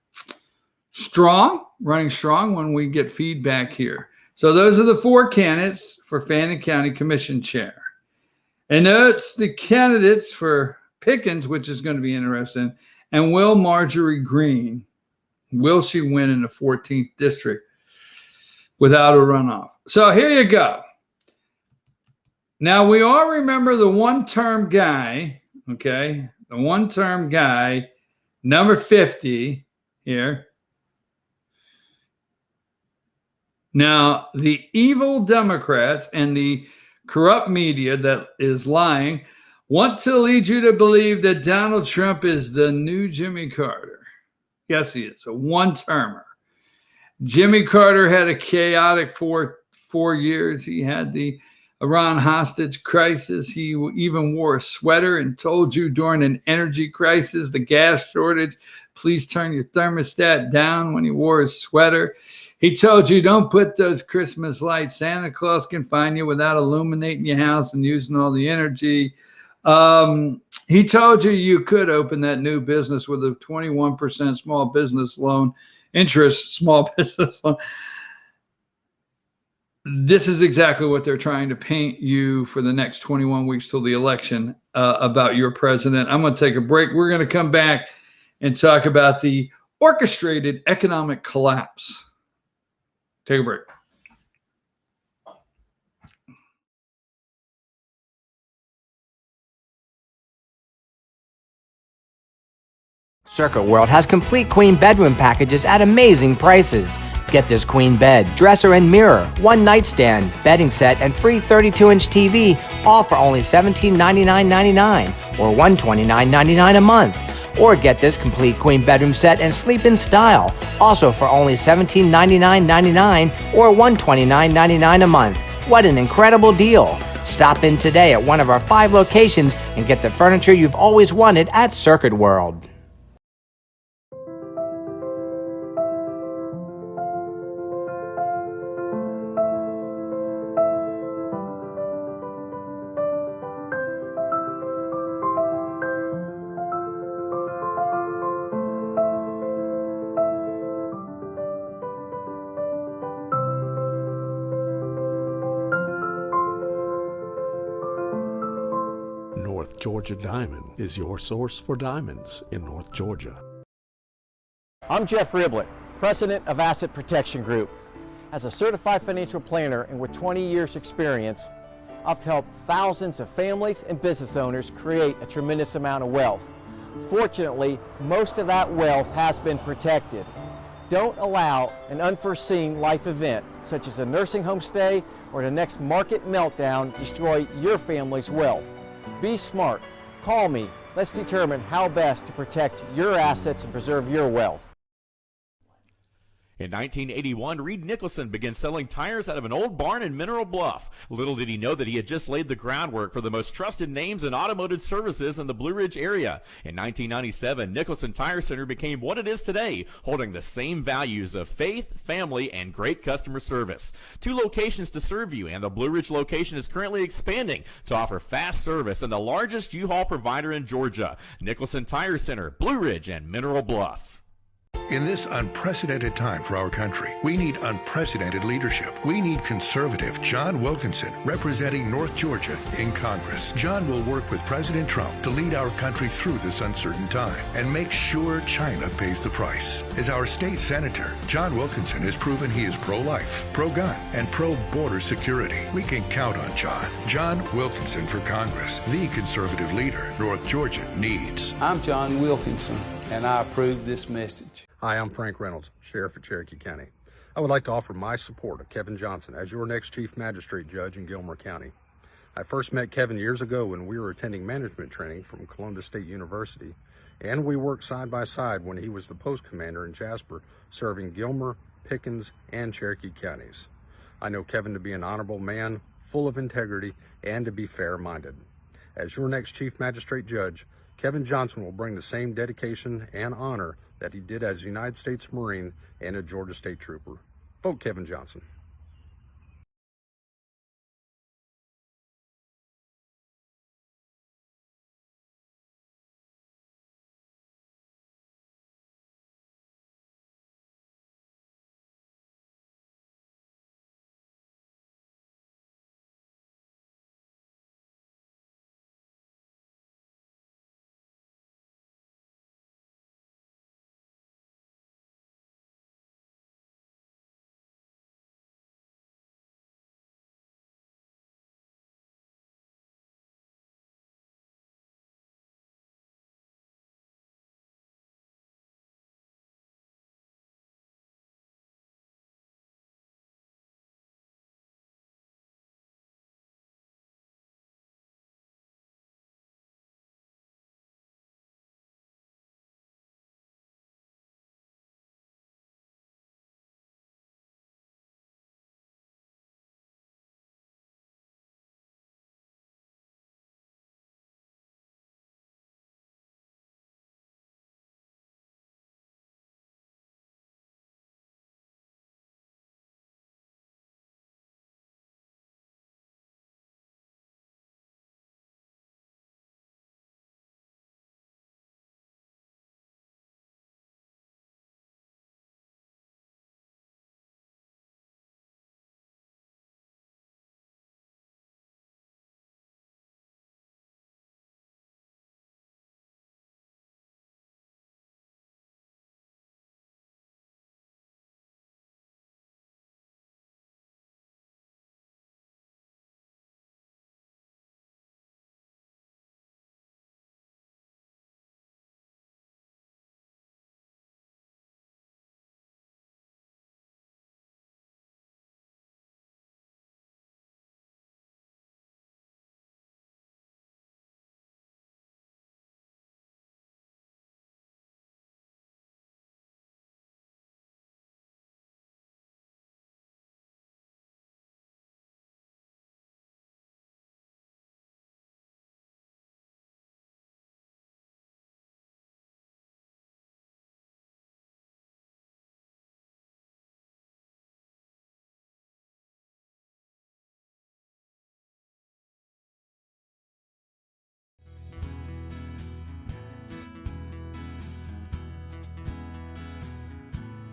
running strong when we get feedback here. So those are the 4 candidates for Fannin County Commission Chair. And that's the candidates for Pickens, which is going to be interesting. And will Marjorie Greene, will she win in the 14th district without a runoff? So here you go. Now, we all remember the one-term guy, okay? The one-term guy, number 50 here. Now, the evil Democrats and the corrupt media that is lying want to lead you to believe that Donald Trump is the new Jimmy Carter. Yes, he is, a one-termer. Jimmy Carter had a chaotic four years. He had the Iran hostage crisis. He even wore a sweater and told you during an energy crisis, the gas shortage, please turn your thermostat down when he wore his sweater. He told you don't put those Christmas lights. Santa Claus can find you without illuminating your house and using all the energy. He told you you could open that new business with a 21% small business loan interest, small business loan. This is exactly what they're trying to paint you for the next 21 weeks till the election about your president. I'm going to take a break. We're going to come back and talk about the orchestrated economic collapse. Take a break. Circuit World has complete queen bedroom packages at amazing prices. Get this queen bed, dresser and mirror, one nightstand, bedding set, and free 32-inch TV, all for only $1799.99 or $129.99 a month. Or get this complete queen bedroom set and sleep in style, also for only $1799.99 or $129.99 a month. What an incredible deal! Stop in today at one of our 5 locations and get the furniture you've always wanted at Circuit World. North Georgia Diamond is your source for diamonds in North Georgia. I'm Jeff Riblett, President of Asset Protection Group. As a certified financial planner and with 20 years experience, I've helped thousands of families and business owners create a tremendous amount of wealth. Fortunately, most of that wealth has been protected. Don't allow an unforeseen life event, such as a nursing home stay or the next market meltdown, destroy your family's wealth. Be smart. Call me. Let's determine how best to protect your assets and preserve your wealth. In 1981, Reed Nicholson began selling tires out of an old barn in Mineral Bluff. Little did he know that he had just laid the groundwork for the most trusted names in automotive services in the Blue Ridge area. In 1997, Nicholson Tire Center became what it is today, holding the same values of faith, family, and great customer service. 2 locations to serve you, and the Blue Ridge location is currently expanding to offer fast service and the largest U-Haul provider in Georgia. Nicholson Tire Center, Blue Ridge, and Mineral Bluff. In this unprecedented time for our country, we need unprecedented leadership. We need conservative John Wilkinson representing North Georgia in Congress. John will work with President Trump to lead our country through this uncertain time and make sure China pays the price. As our state senator, John Wilkinson has proven he is pro-life, pro-gun, and pro-border security. We can count on John. John Wilkinson for Congress, the conservative leader North Georgia needs. I'm John Wilkinson, and I approve this message. Hi, I'm Frank Reynolds, Sheriff of Cherokee County. I would like to offer my support of Kevin Johnson as your next Chief Magistrate Judge in Gilmer County. I first met Kevin years ago when we were attending management training from Columbus State University, and we worked side by side when he was the post commander in Jasper, serving Gilmer, Pickens, and Cherokee counties. I know Kevin to be an honorable man, full of integrity, and to be fair-minded. As your next Chief Magistrate Judge, Kevin Johnson will bring the same dedication and honor that he did as a United States Marine and a Georgia State Trooper. Vote Kevin Johnson.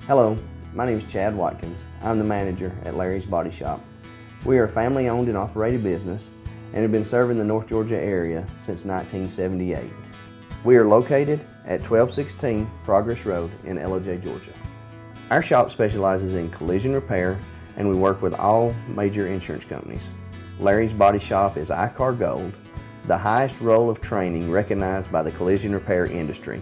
Hello, my name is Chad Watkins. I'm the manager at Larry's Body Shop. We are a family-owned and operated business and have been serving the North Georgia area since 1978. We are located at 1216 Progress Road in LOJ, Georgia. Our shop specializes in collision repair and we work with all major insurance companies. Larry's Body Shop is ICAR Gold, the highest role of training recognized by the collision repair industry.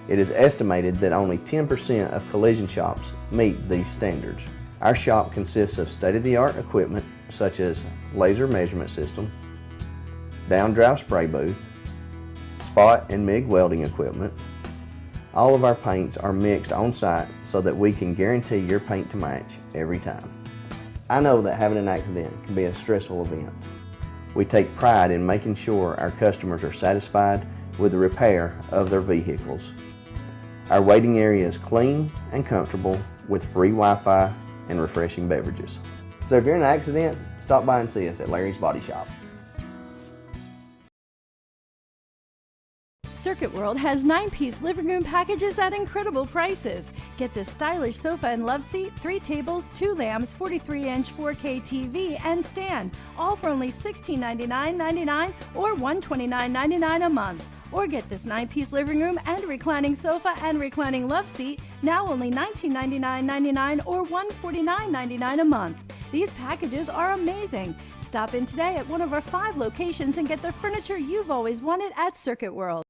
It is estimated that only 10% of collision shops meet these standards. Our shop consists of state-of-the-art equipment such as laser measurement system, down-drive spray booth, spot and MIG welding equipment. All of our paints are mixed on site so that we can guarantee your paint to match every time. I know that having an accident can be a stressful event. We take pride in making sure our customers are satisfied with the repair of their vehicles. Our waiting area is clean and comfortable with free Wi-Fi and refreshing beverages. So if you're in an accident, stop by and see us at Larry's Body Shop. Circuit World has 9-piece living room packages at incredible prices. Get this stylish sofa and love seat, 3 tables, 2 lamps, 43-inch 4K TV, and stand, all for only $1699.99 or $129.99 a month. Or get this 9-piece living room and reclining sofa and reclining love seat, now only $1999.99 or $149.99 a month. These packages are amazing. Stop in today at one of our 5 locations and get the furniture you've always wanted at Circuit World.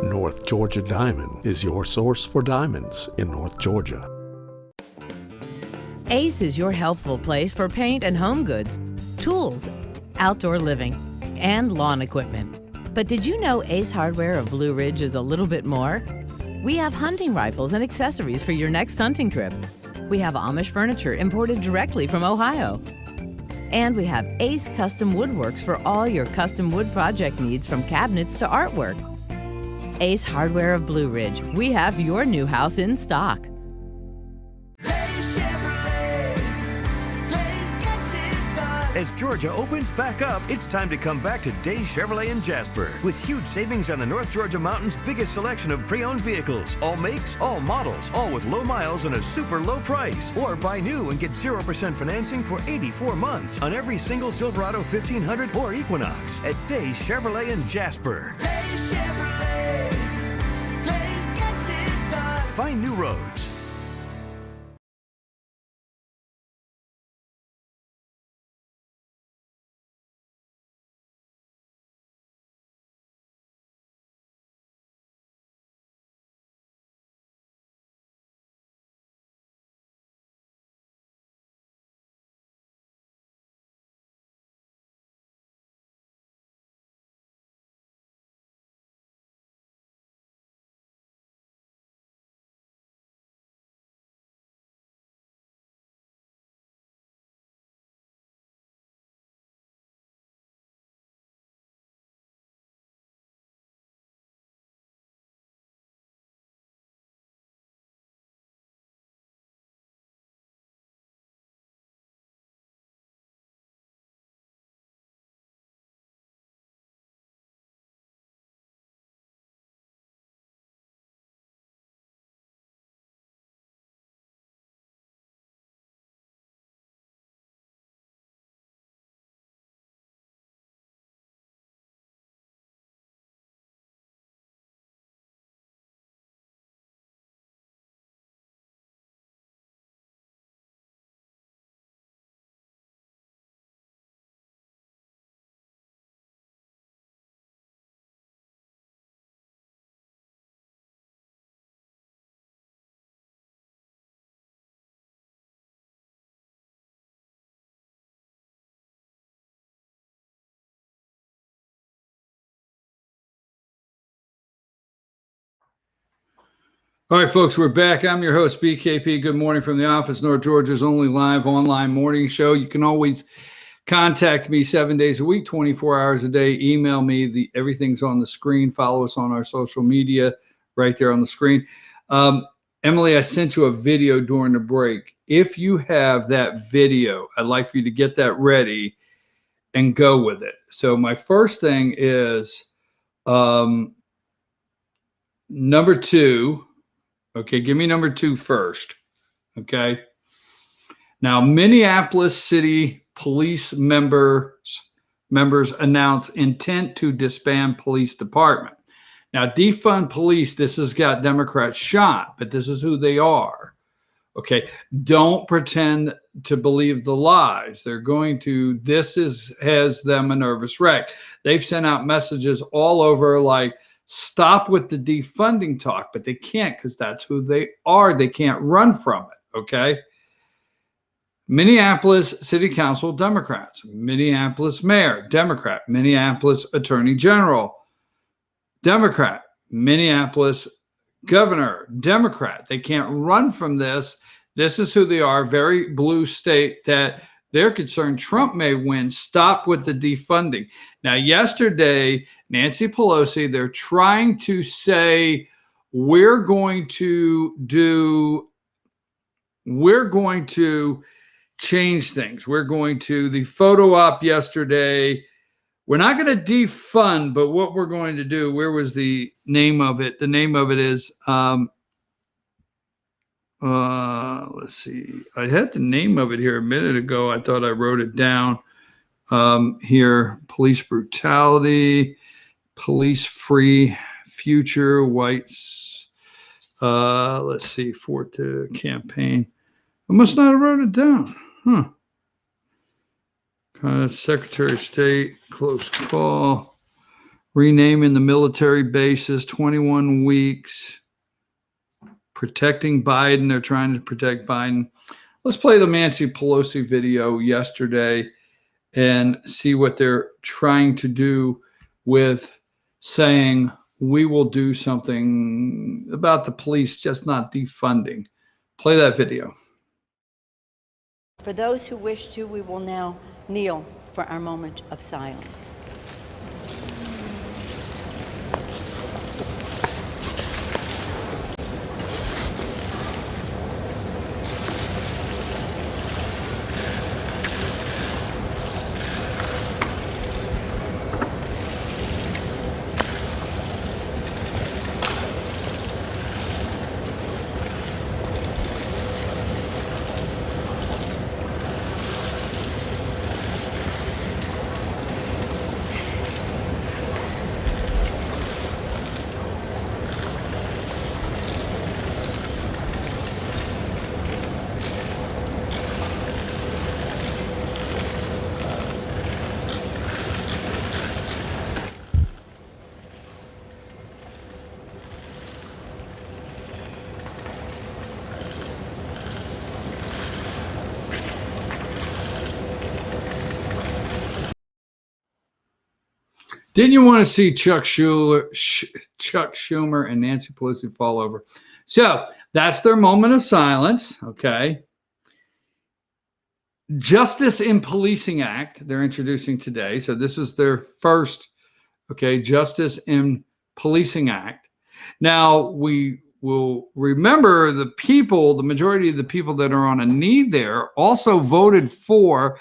North Georgia Diamond is your source for diamonds in North Georgia. Ace is your helpful place for paint and home goods, tools, outdoor living, and lawn equipment. But did you know Ace Hardware of Blue Ridge is a little bit more? We have hunting rifles and accessories for your next hunting trip. We have Amish furniture imported directly from Ohio. And we have Ace Custom Woodworks for all your custom wood project needs, from cabinets to artwork. Ace Hardware of Blue Ridge. We have your new house in stock. As Georgia opens back up, it's time to come back to Day Chevrolet in Jasper with huge savings on the North Georgia Mountain's biggest selection of pre-owned vehicles. All makes, all models, all with low miles and a super low price. Or buy new and get 0% financing for 84 months on every single Silverado 1500 or Equinox at Day Chevrolet in Jasper. Day Chevrolet. Days gets it done. Find new roads. All right, folks, we're back. I'm your host, BKP. Good morning from the office, North Georgia's only live online morning show. You can always Contact me 7 days a week, 24 hours a day. Email me. Everything's on the screen. Follow us on our social media right there on the screen. Emily, I sent you a video during the break. If you have that video, I'd like for you to get that ready and go with it. So my first thing is number 2. Okay, give me number 2 first. Okay. Now, Minneapolis City Police members announce intent to disband police department. Now, defund police, this has got Democrats shot, but this is who they are. Okay, don't pretend to believe the lies. They're going to, has them a nervous wreck. They've sent out messages all over like, stop with the defunding talk, but they can't because that's who they are. They can't run from it, okay? Minneapolis City Council, Democrats. Minneapolis Mayor, Democrat. Minneapolis Attorney General, Democrat. Minneapolis Governor, Democrat. They can't run from this. This is who they are, very blue state that they're concerned Trump may win. Stop with the defunding. Now, yesterday, Nancy Pelosi, they're trying to say, we're going to change things. We're going to, the photo op yesterday, we're not going to defund, but what we're going to do, where was the name of it? The name of it is, let's see. I had the name of it here a minute ago. I thought I wrote it down here. Police brutality, police free future, whites. Let's see, for the campaign. I must not have wrote it down. Secretary of State, close call. Renaming the military bases, 21 weeks. Protecting Biden. They're trying to protect Biden. Let's play the Nancy Pelosi video yesterday and see what they're trying to do with saying we will do something about the police, just not defunding. Play that video. For those who wish to, we will now kneel for our moment of silence. Didn't you want to see Chuck Schumer and Nancy Pelosi fall over? So that's their moment of silence, okay? Justice in Policing Act, they're introducing today. So this is their first, okay, Justice in Policing Act. Now, we will remember the people, the majority of the people that are on a knee there also voted for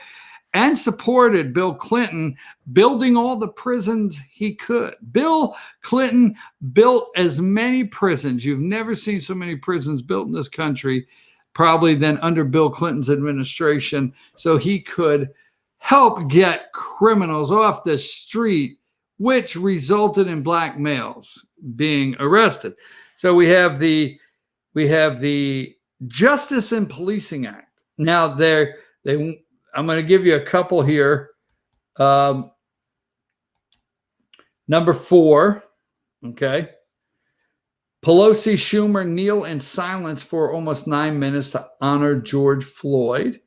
and supported Bill Clinton building all the prisons he could. Bill Clinton built as many prisons. You've never seen so many prisons built in this country, probably than under Bill Clinton's administration, so he could help get criminals off the street, which resulted in black males being arrested. So we have the Justice in Policing Act. Now I'm going to give you a couple here. Number 4, okay. Pelosi, Schumer kneel in silence for almost 9 minutes to honor George Floyd.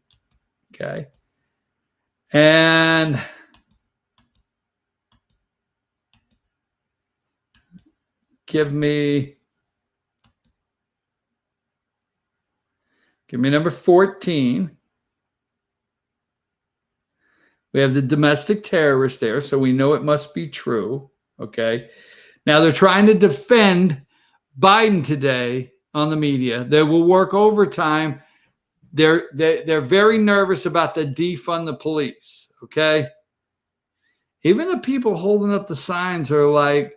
Okay. And give me number 14. We have the domestic terrorist there, so we know it must be true. Okay. Now they're trying to defend Biden today on the media. They will work overtime. They're very nervous about the defund the police. Okay. Even the people holding up the signs are like,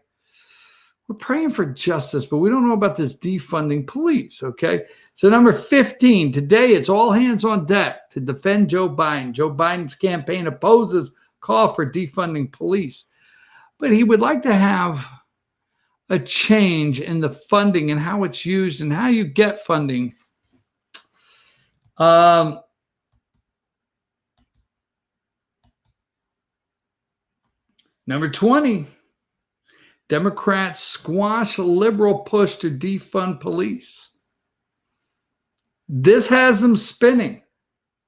we're praying for justice, but we don't know about this defunding police. Okay. So number 15, today it's all hands on deck to defend Joe Biden. Joe Biden's campaign opposes call for defunding police, but he would like to have a change in the funding and how it's used and how you get funding. Number 20, Democrats squash liberal push to defund police. This has them spinning,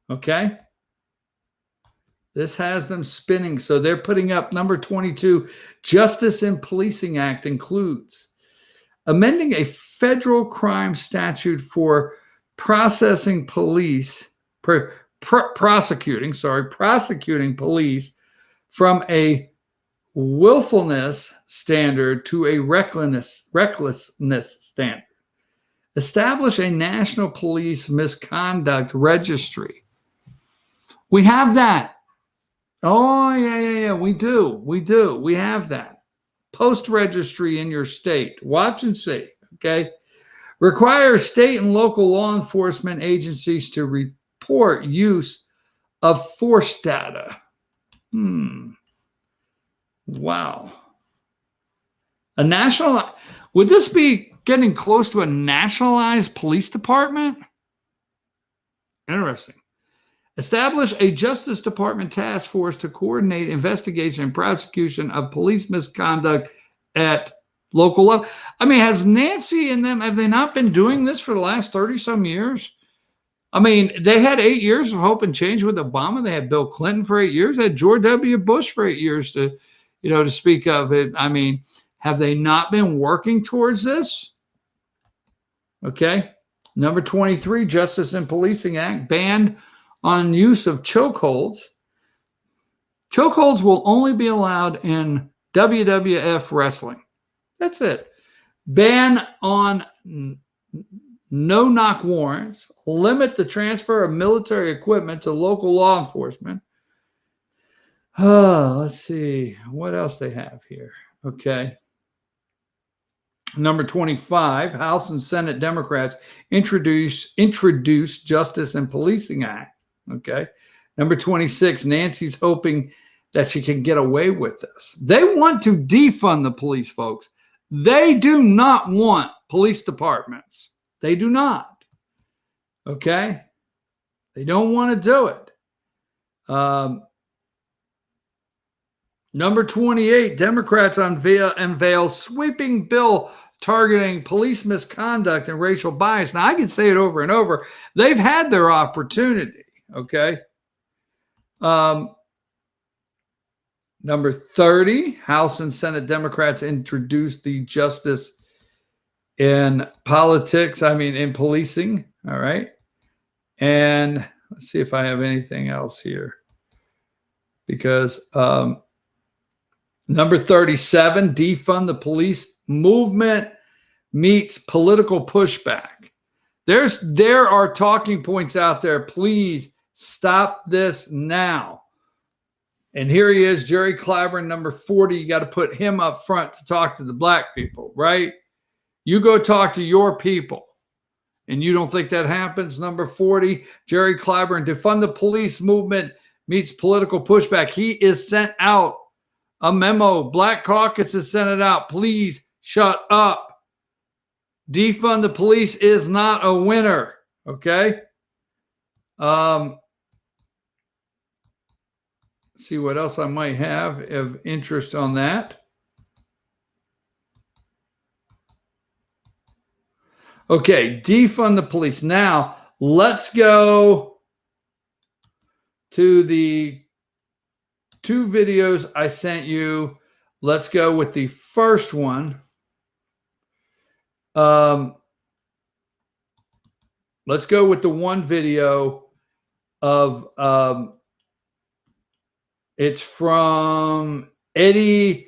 okay? This has them spinning. So they're putting up number 22, Justice in Policing Act includes amending a federal crime statute for prosecuting police from a willfulness standard to a recklessness standard. Establish a national police misconduct registry. We have that. Oh, yeah. We do. We have that. Post registry in your state. Watch and see. Okay. Require state and local law enforcement agencies to report use of force data. Wow. Would this be getting close to a nationalized police department? Interesting. Establish a Justice Department task force to coordinate investigation and prosecution of police misconduct at local level. I mean, has Nancy and them, have they not been doing this for the last 30 some years? I mean, they had 8 years of hope and change with Obama. They had Bill Clinton for 8 years. They had George W. Bush for 8 years to speak of it. I mean, have they not been working towards this? Okay. Number 23, Justice in Policing Act, ban on use of chokeholds. Chokeholds will only be allowed in WWF wrestling. That's it. Ban on no-knock warrants. Limit the transfer of military equipment to local law enforcement. Let's see what else they have here. Okay. Number 25, House and Senate Democrats introduce Justice and Policing Act. Okay. Number 26, Nancy's hoping that she can get away with this. They want to defund the police, folks. They do not want police departments. They do not. Okay. They don't want to do it. Number 28, Democrats unveil sweeping bill targeting police misconduct and racial bias. Now, I can say it over and over. They've had their opportunity, okay? Number 30, House and Senate Democrats introduced the Justice in Policing, all right? And let's see if I have anything else here. Because number 37, defund the police movement meets political pushback. There are talking points out there. Please stop this now. And here he is, Jerry Clyburn, number 40. You got to put him up front to talk to the black people, right? You go talk to your people. And you don't think that happens? Number 40, Jerry Clyburn, defund the police movement meets political pushback. He is sent out a memo. Black Caucus has sent it out. Please shut up. Defund the police is not a winner. Okay. See what else I might have of interest on that. Okay. Defund the police. Now let's go to the two videos I sent you. Let's go with the first one. Let's go with the one video of It's from Eddie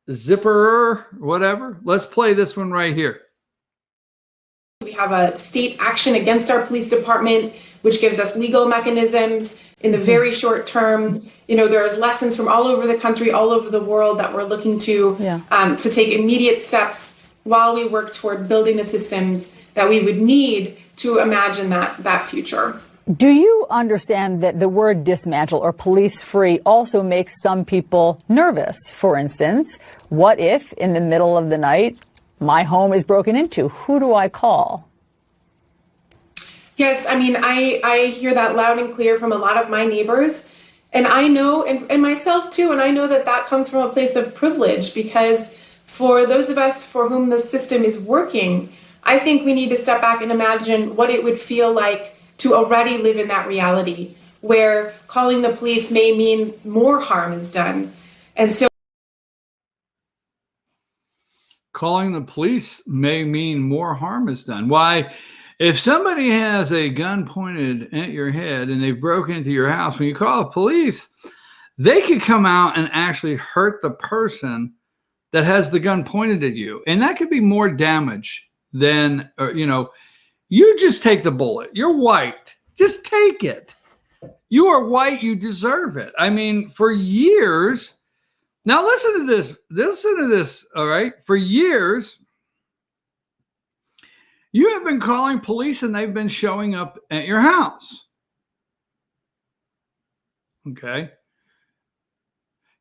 Zipperer, whatever. Let's play this one right here. We have a state action against our police department, which gives us legal mechanisms in the very short term. You know, there's lessons from all over the country, all over the world that we're looking to take immediate steps while we work toward building the systems that we would need to imagine that future. Do you understand that the word dismantle or police free also makes some people nervous? For instance, what if in the middle of the night my home is broken into? Who do I call? Yes, I mean, I hear that loud and clear from a lot of my neighbors. And I know, and myself too, and I know that that comes from a place of privilege, because for those of us for whom the system is working, I think we need to step back and imagine what it would feel like to already live in that reality, where calling the police may mean more harm is done. And so calling the police may mean more harm is done. Why? If somebody has a gun pointed at your head and they've broken into your house, when you call the police, they could come out and actually hurt the person that has the gun pointed at you. And that could be more damage than, you just take the bullet. You're white. Just take it. You are white. You deserve it. I mean, for years. Now listen to this. Listen to this. All right. For years, you have been calling police and they've been showing up at your house. Okay.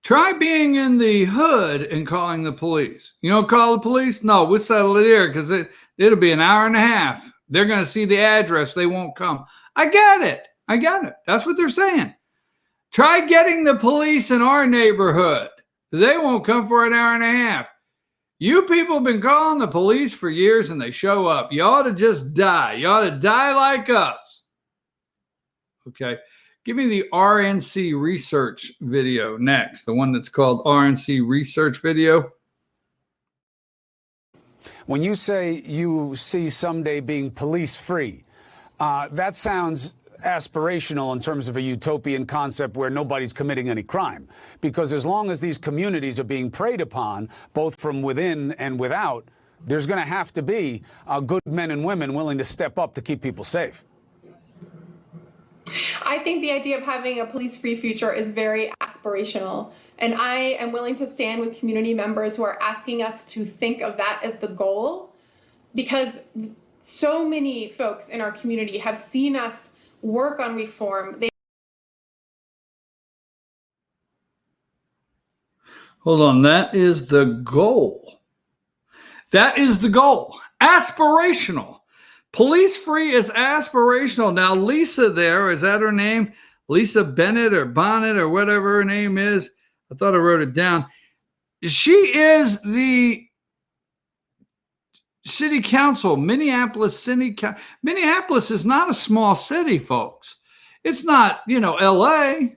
Try being in the hood and calling the police. You don't call the police? No, we'll settle it here because it'll be an hour and a half. They're going to see the address. They won't come. I get it. I get it. That's what they're saying. Try getting the police in our neighborhood. They won't come for an hour and a half. You people have been calling the police for years and they show up. You ought to just die. You ought to die like us. Okay. Give me the RNC research video next. The one that's called RNC research video. When you say you see someday being police free, that sounds aspirational in terms of a utopian concept where nobody's committing any crime. Because as long as these communities are being preyed upon, both from within and without, there's going to have to be good men and women willing to step up to keep people safe. I think the idea of having a police-free future is very aspirational. And I am willing to stand with community members who are asking us to think of that as the goal, because so many folks in our community have seen us work on reform. Hold on. That is the goal. That is the goal. Aspirational. Police free is aspirational. Now, Lisa there, is that her name? Lisa Bennett or Bonnet or whatever her name is. I thought I wrote it down. She is the city council, Minneapolis City. Minneapolis is not a small city, folks. It's not, LA. And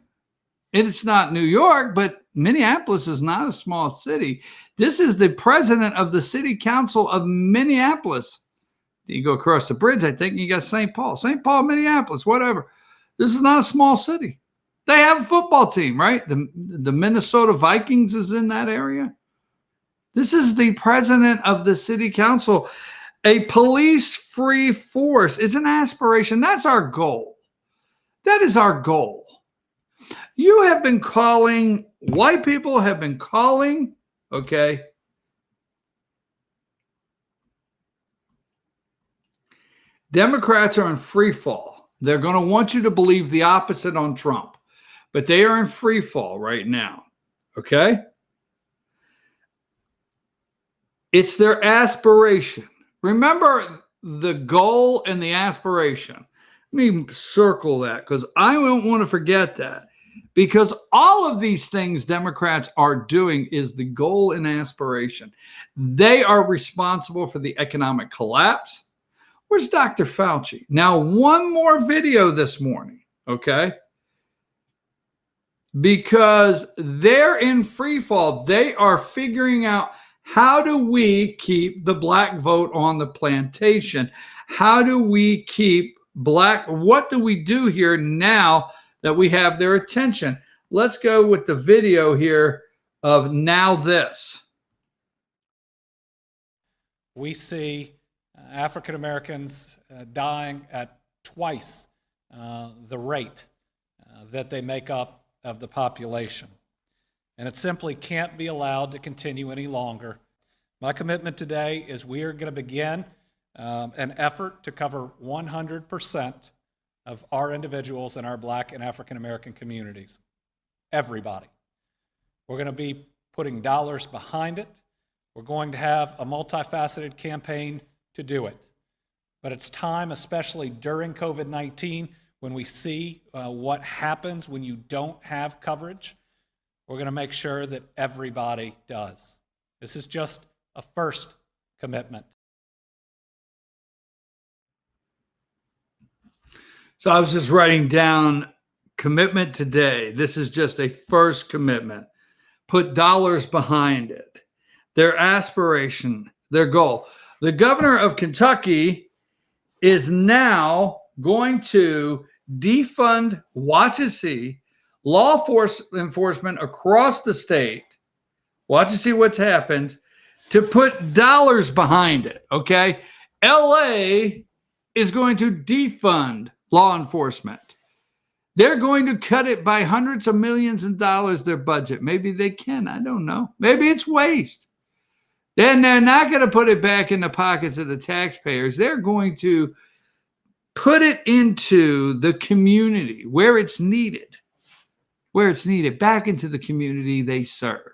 it's not New York, but Minneapolis is not a small city. This is the president of the city council of Minneapolis. You go across the bridge, I think, you got St. Paul, Minneapolis, whatever. This is not a small city. They have a football team, right? The Minnesota Vikings is in that area. This is the president of the city council. A police-free force is an aspiration. That's our goal. That is our goal. You have been calling, white people have been calling, okay? Democrats are in free fall. They're going to want you to believe the opposite on Trump, but they are in free fall right now. Okay? It's their aspiration. Remember the goal and the aspiration. Let me circle that because I don't want to forget that, because all of these things Democrats are doing is the goal and aspiration. They are responsible for the economic collapse. Where's Dr. Fauci? Now, one more video this morning, okay? Because they're in free fall. They are figuring out, how do we keep the black vote on the plantation? How do we keep black? What do we do here now that we have their attention? let's go with the video here of Now This. We see African Americans dying at twice the rate that they make up of the population. And it simply can't be allowed to continue any longer. My commitment today is we are going to begin an effort to cover 100% of our individuals in our Black and African American communities. Everybody. We're going to be putting dollars behind it. We're going to have a multifaceted campaign to do it. But it's time, especially during COVID-19, when we see what happens when you don't have coverage, we're going to make sure that everybody does. This is just a first commitment. So I was just writing down commitment today. This is just a first commitment. Put dollars behind it. Their aspiration, their goal. The governor of Kentucky is now going to defund, watch and see, law enforcement across the state, watch and see what happens, to put dollars behind it, okay? LA is going to defund law enforcement. They're going to cut it by hundreds of millions of dollars, their budget. Maybe they can, I don't know. Maybe it's waste. Then they're not going to put it back in the pockets of the taxpayers. They're going to put it into the community where it's needed, back into the community they serve.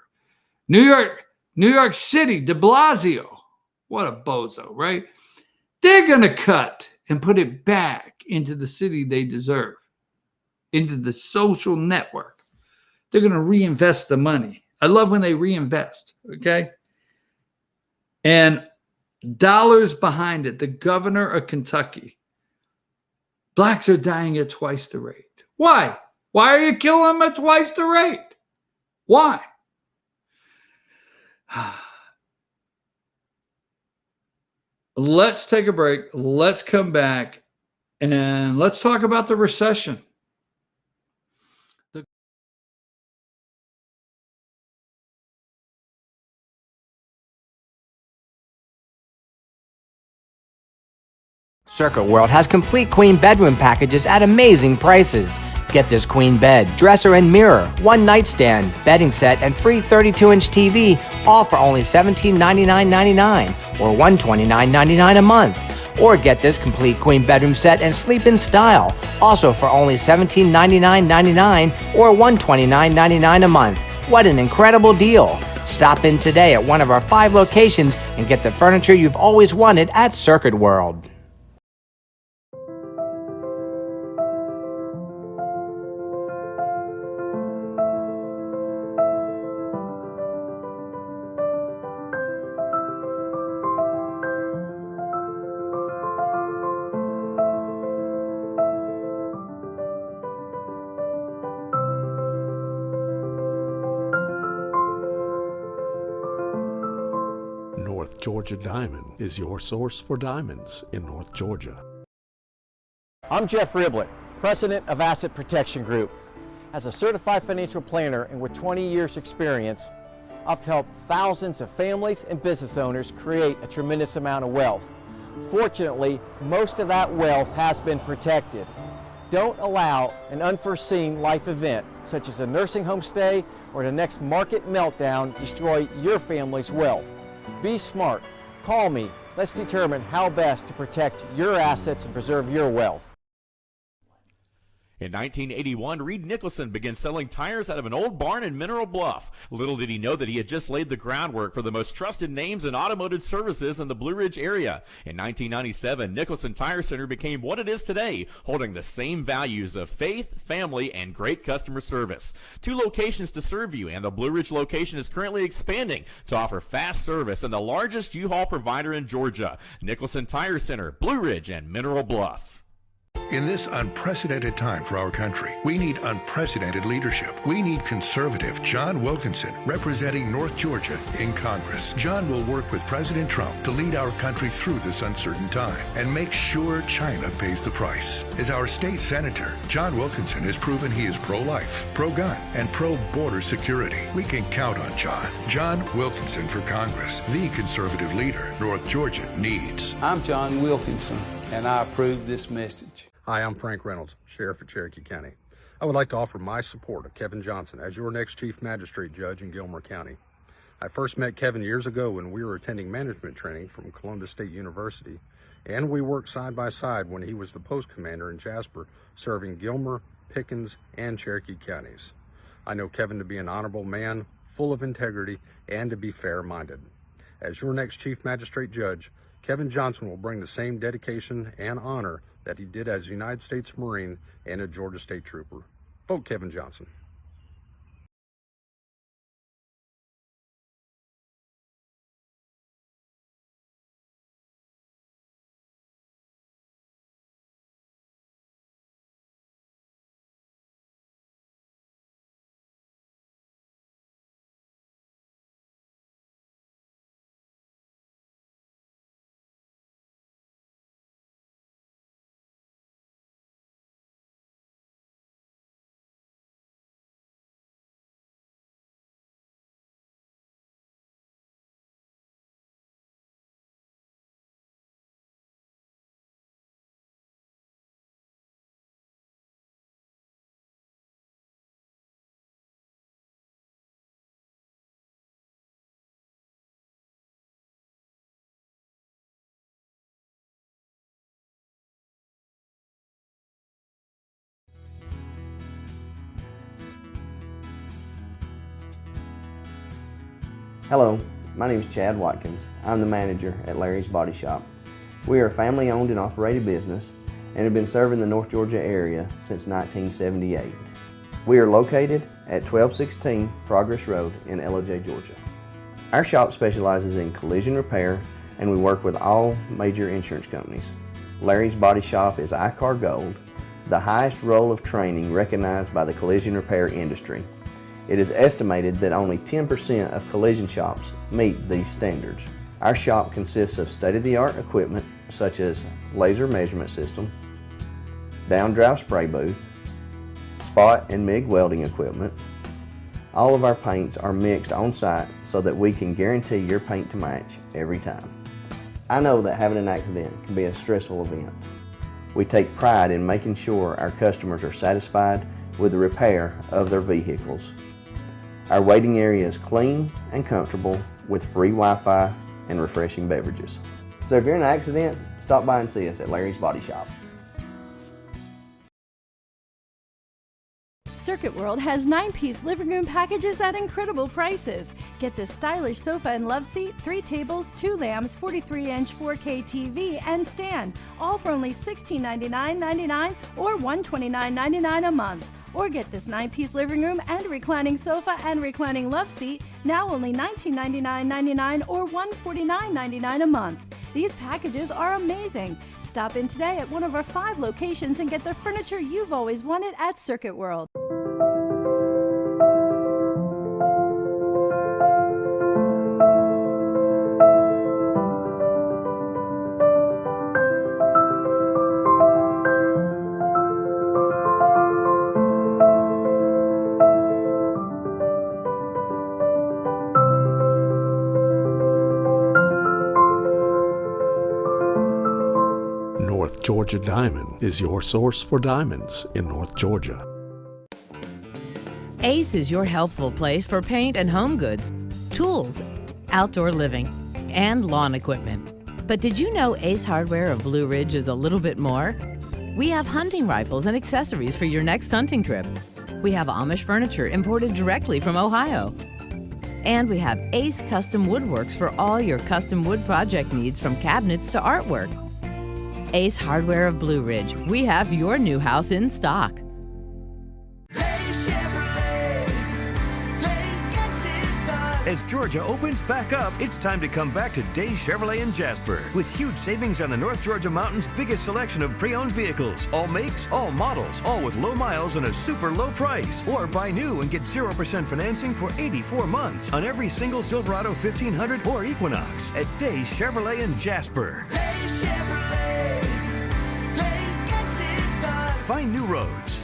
New York City, de Blasio, what a bozo, right? They're going to cut and put it back into the city they deserve, into the social network. They're going to reinvest the money. I love when they reinvest, okay? And dollars behind it. The governor of Kentucky. Blacks are dying at twice the rate. Why? Why are you killing them at twice the rate? Why? Let's take a break. Let's come back and let's talk about the recession. Circuit World has complete queen bedroom packages at amazing prices. Get this queen bed, dresser and mirror, one nightstand, bedding set, and free 32-inch TV, all for only $1799.99 or $129.99 a month. Or get this complete queen bedroom set and sleep in style, also for only $1799.99 or $129.99 a month. What an incredible deal! Stop in today at one of our 5 locations and get the furniture you've always wanted at Circuit World. North Georgia Diamond is your source for diamonds in North Georgia. I'm Jeff Riblett, President of Asset Protection Group. As a certified financial planner and with 20 years experience, I've helped thousands of families and business owners create a tremendous amount of wealth. Fortunately, most of that wealth has been protected. Don't allow an unforeseen life event, such as a nursing home stay or the next market meltdown, destroy your family's wealth. Be smart. Call me. Let's determine how best to protect your assets and preserve your wealth. In 1981, Reed Nicholson began selling tires out of an old barn in Mineral Bluff. Little did he know that he had just laid the groundwork for the most trusted names in automotive services in the Blue Ridge area. In 1997, Nicholson Tire Center became what it is today, holding the same values of faith, family, and great customer service. 2 locations to serve you, and the Blue Ridge location is currently expanding to offer fast service and the largest U-Haul provider in Georgia. Nicholson Tire Center, Blue Ridge, and Mineral Bluff. In this unprecedented time for our country, we need unprecedented leadership. We need conservative John Wilkinson representing North Georgia in Congress. John will work with President Trump to lead our country through this uncertain time and make sure China pays the price. As our state senator, John Wilkinson has proven he is pro-life, pro-gun, and pro-border security. We can count on John. John Wilkinson for Congress, the conservative leader North Georgia needs. I'm John Wilkinson, and I approve this message. Hi, I'm Frank Reynolds, Sheriff of Cherokee County. I would like to offer my support of Kevin Johnson as your next Chief Magistrate Judge in Gilmer County. I first met Kevin years ago when we were attending management training from Columbus State University, and we worked side by side when he was the post commander in Jasper, serving Gilmer, Pickens, and Cherokee counties. I know Kevin to be an honorable man, full of integrity, and to be fair-minded. As your next Chief Magistrate Judge, Kevin Johnson will bring the same dedication and honor that he did as a United States Marine and a Georgia State Trooper. Vote Kevin Johnson. Hello, my name is Chad Watkins. I'm the manager at Larry's Body Shop. We are a family-owned and operated business and have been serving the North Georgia area since 1978. We are located at 1216 Progress Road in LOJ, Georgia. Our shop specializes in collision repair and we work with all major insurance companies. Larry's Body Shop is ICAR Gold, the highest role of training recognized by the collision repair industry. It is estimated that only 10% of collision shops meet these standards. Our shop consists of state-of-the-art equipment such as laser measurement system, down-drive spray booth, spot and MIG welding equipment. All of our paints are mixed on site so that we can guarantee your paint to match every time. I know that having an accident can be a stressful event. We take pride in making sure our customers are satisfied with the repair of their vehicles. Our waiting area is clean and comfortable with free Wi-Fi and refreshing beverages. So if you're in an accident, stop by and see us at Larry's Body Shop. Circuit World has 9-piece living room packages at incredible prices. Get this stylish sofa and love seat, 3 tables, 2 lamps, 43-inch 4K TV, and stand, all for only $1699.99 or $129.99 a month. Or get this 9-piece living room and reclining sofa and reclining love seat, now only $1999.99 or $149.99 a month. These packages are amazing. Stop in today at one of our 5 locations and get the furniture you've always wanted at Circuit World. North Georgia Diamond is your source for diamonds in North Georgia. Ace is your helpful place for paint and home goods, tools, outdoor living, and lawn equipment. But did you know Ace Hardware of Blue Ridge is a little bit more? We have hunting rifles and accessories for your next hunting trip. We have Amish furniture imported directly from Ohio. And we have Ace Custom Woodworks for all your custom wood project needs, from cabinets to artwork. Ace Hardware of Blue Ridge. We have your new house in stock. As Georgia opens back up, it's time to come back to Day Chevrolet in Jasper with huge savings on the North Georgia Mountain's biggest selection of pre-owned vehicles. All makes, all models, all with low miles and a super low price. Or buy new and get 0% financing for 84 months on every single Silverado 1500 or Equinox at Day Chevrolet in Jasper. Day Chevrolet, Days gets it done. Find new roads.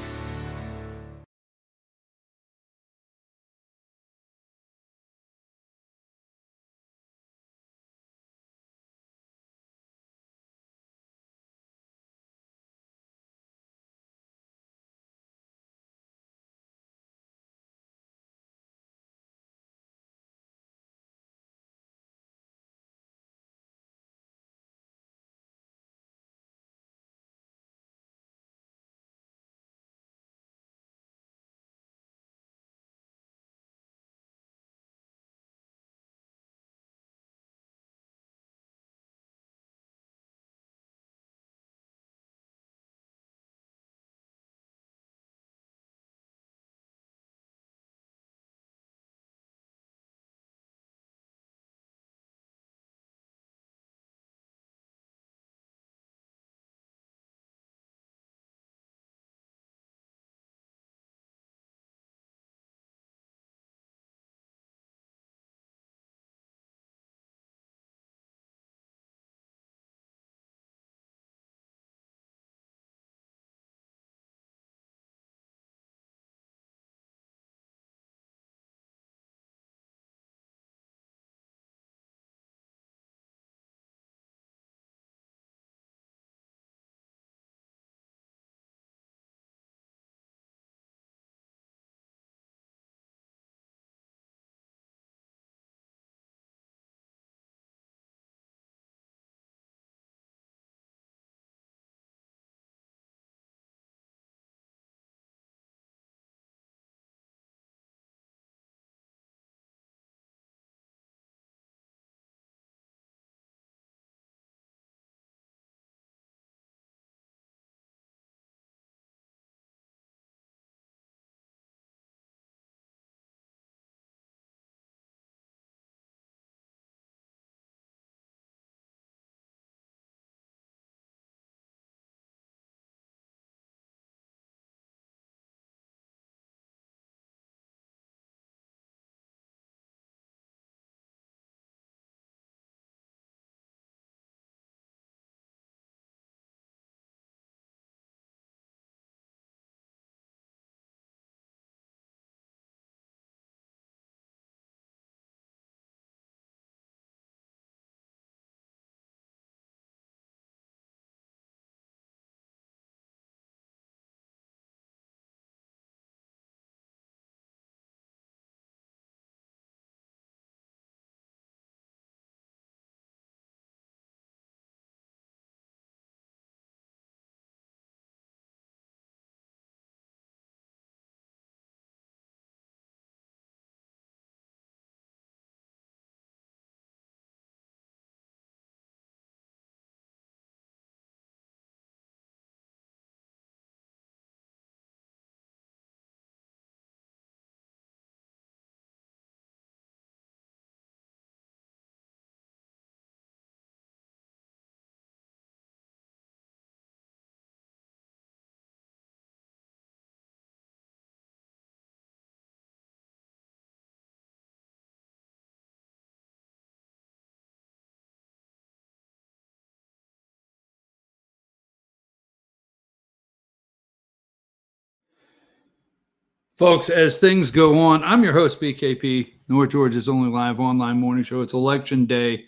Folks, as things go on, I'm your host, BKP, North Georgia's only live online morning show. It's election day.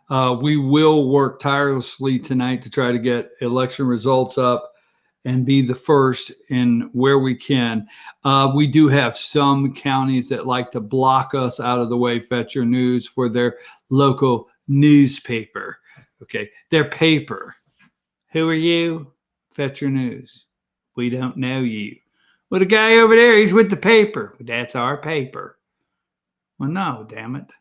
We will work tirelessly tonight to try to get election results up and be the first in where we can. We do have some counties that like to block us out of the way, Fetch Your News, for their local newspaper. Okay, their paper. Who are you? Fetch Your News. We don't know you. Well, the guy over there, he's with the paper. That's our paper. Well, no, damn it.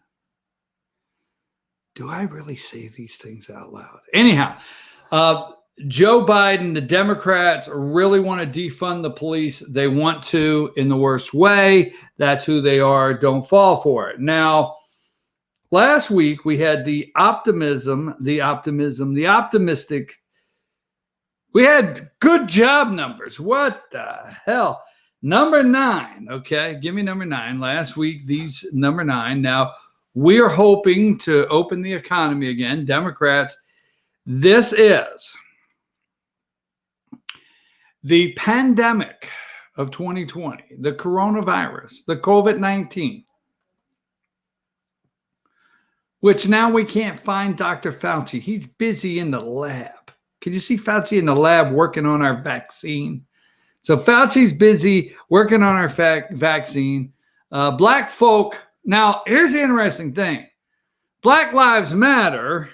Do I really say these things out loud? Anyhow, Joe Biden, the Democrats really want to defund the police. They want to in the worst way. That's who they are. Don't fall for it. Now, last week we had the optimistic. We had good job numbers. What the hell? Number 9. Okay, give me number 9. Last week, these number 9. Now, we are hoping to open the economy again. Democrats, this is the pandemic of 2020, the coronavirus, the COVID-19, which now we can't find Dr. Fauci. He's busy in the lab. Can you see Fauci in the lab working on our vaccine? So Fauci's busy working on our vaccine. Black folk. Now, here's the interesting thing. Black Lives Matter.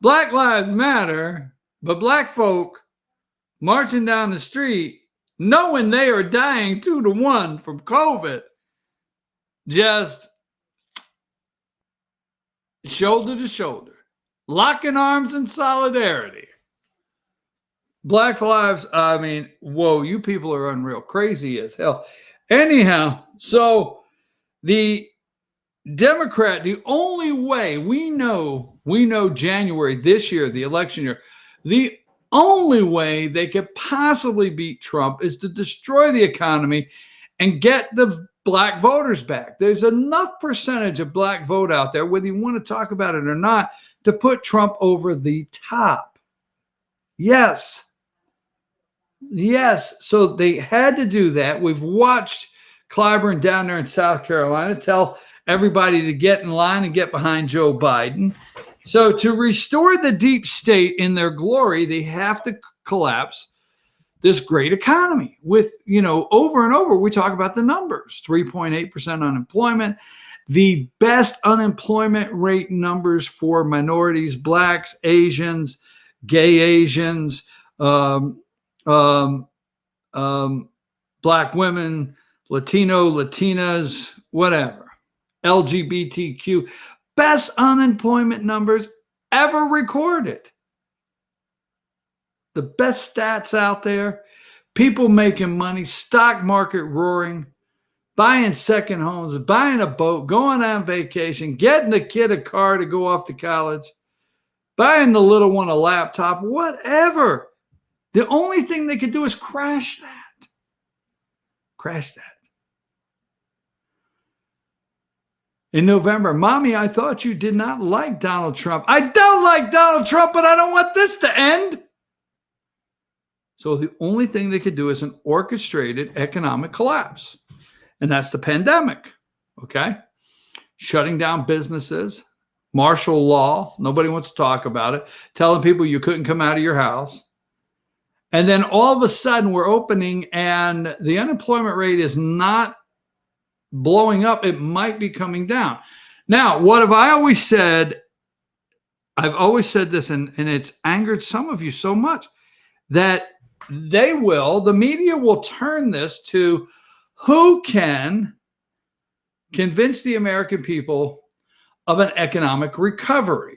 Black Lives Matter, but black folk marching down the street knowing they are dying 2-1 from COVID, just shoulder to shoulder, locking arms in solidarity. Black lives, I mean, whoa, you people are unreal, crazy as hell. Anyhow, so the Democrat, the only way we know January this year, the election year, the only way they could possibly beat Trump is to destroy the economy and get the black voters back. There's enough percentage of black vote out there, whether you want to talk about it or not, to put Trump over the top. Yes. Yes. So they had to do that. We've watched Clyburn down there in South Carolina tell everybody to get in line and get behind Joe Biden. So to restore the deep state in their glory, they have to collapse this great economy with, over and over, we talk about the numbers, 3.8% unemployment, the best unemployment rate numbers for minorities, blacks, Asians, gay Asians, black women, Latino, Latinas, whatever, LGBTQ, best unemployment numbers ever recorded. The best stats out there, people making money, stock market roaring, buying second homes, buying a boat, going on vacation, getting the kid a car to go off to college, buying the little one a laptop, whatever. The only thing they could do is crash that. Crash that. In November, Mommy, I thought you did not like Donald Trump. I don't like Donald Trump, but I don't want this to end. So the only thing they could do is an orchestrated economic collapse. And that's the pandemic, okay? Shutting down businesses, martial law, nobody wants to talk about it, telling people you couldn't come out of your house. And then all of a sudden we're opening and the unemployment rate is not blowing up. It might be coming down. Now, what have I always said? I've always said this, and it's angered some of you so much that the media will turn this to who can convince the American people of an economic recovery.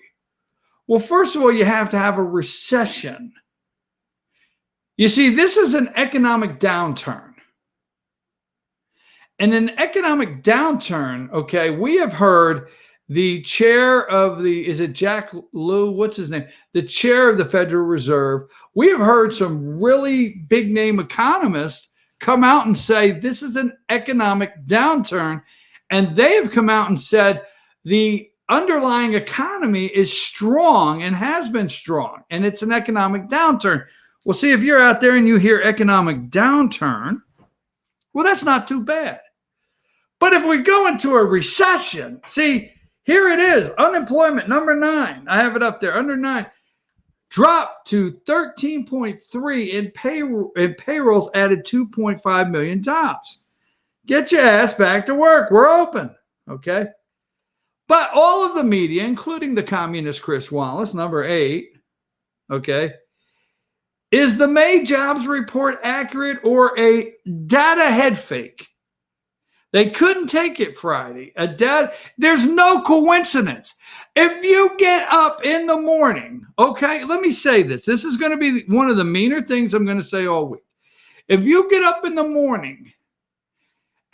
Well, first of all, you have to have a recession. You see, this is an economic downturn. In an economic downturn, okay, we have heard the chair of is it Jack Lew? What's his name? The chair of the Federal Reserve. We have heard some really big name economists come out and say this is an economic downturn. And they have come out and said the underlying economy is strong and has been strong, and it's an economic downturn. Well, see, if you're out there and you hear economic downturn, well, that's not too bad. But if we go into a recession, see, here it is, unemployment, number 9. I have it up there, under 9. Dropped to 13.3 and payrolls added 2.5 million jobs. Get your ass back to work. We're open, okay? But all of the media, including the communist Chris Wallace, number 8, okay, is the May jobs report accurate or a data head fake? They couldn't take it Friday. There's no coincidence. If you get up in the morning, okay, let me say this. This is going to be one of the meaner things I'm going to say all week. If you get up in the morning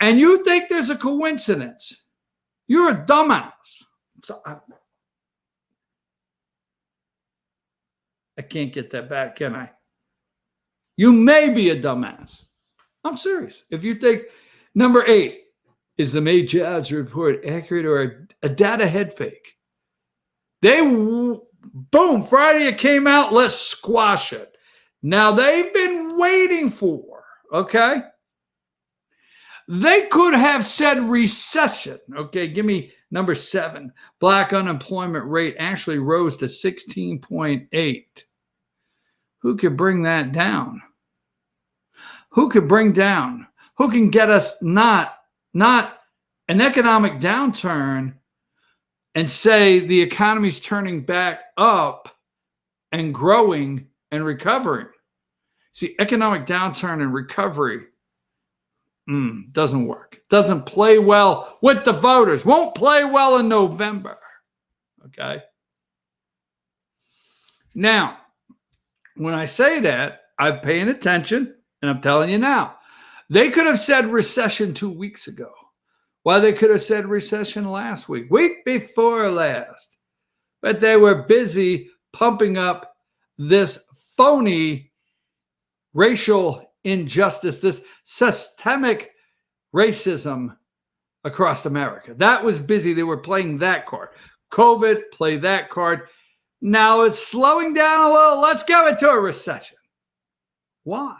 and you think there's a coincidence, you're a dumbass. So I can't get that back, can I? You may be a dumbass. I'm serious. If you think, number 8, is the May jobs report accurate or a data head fake? Boom, Friday it came out, let's squash it. Now they've been waiting for, okay? They could have said recession. Okay, give me number 7. Black unemployment rate actually rose to 16.8. Who could bring that down? Who could bring down? Who can get us not an economic downturn and say the economy's turning back up and growing and recovering? See, economic downturn and recovery doesn't work. Doesn't play well with the voters. Won't play well in November. Okay? Now, when I say that, I'm paying attention, and I'm telling you now. They could have said recession 2 weeks ago. Well, they could have said recession last week before last. But they were busy pumping up this phony racial injustice, this systemic racism across America. That was busy. They were playing that card. COVID, play that card. Now it's slowing down a little. Let's go into a recession. Why?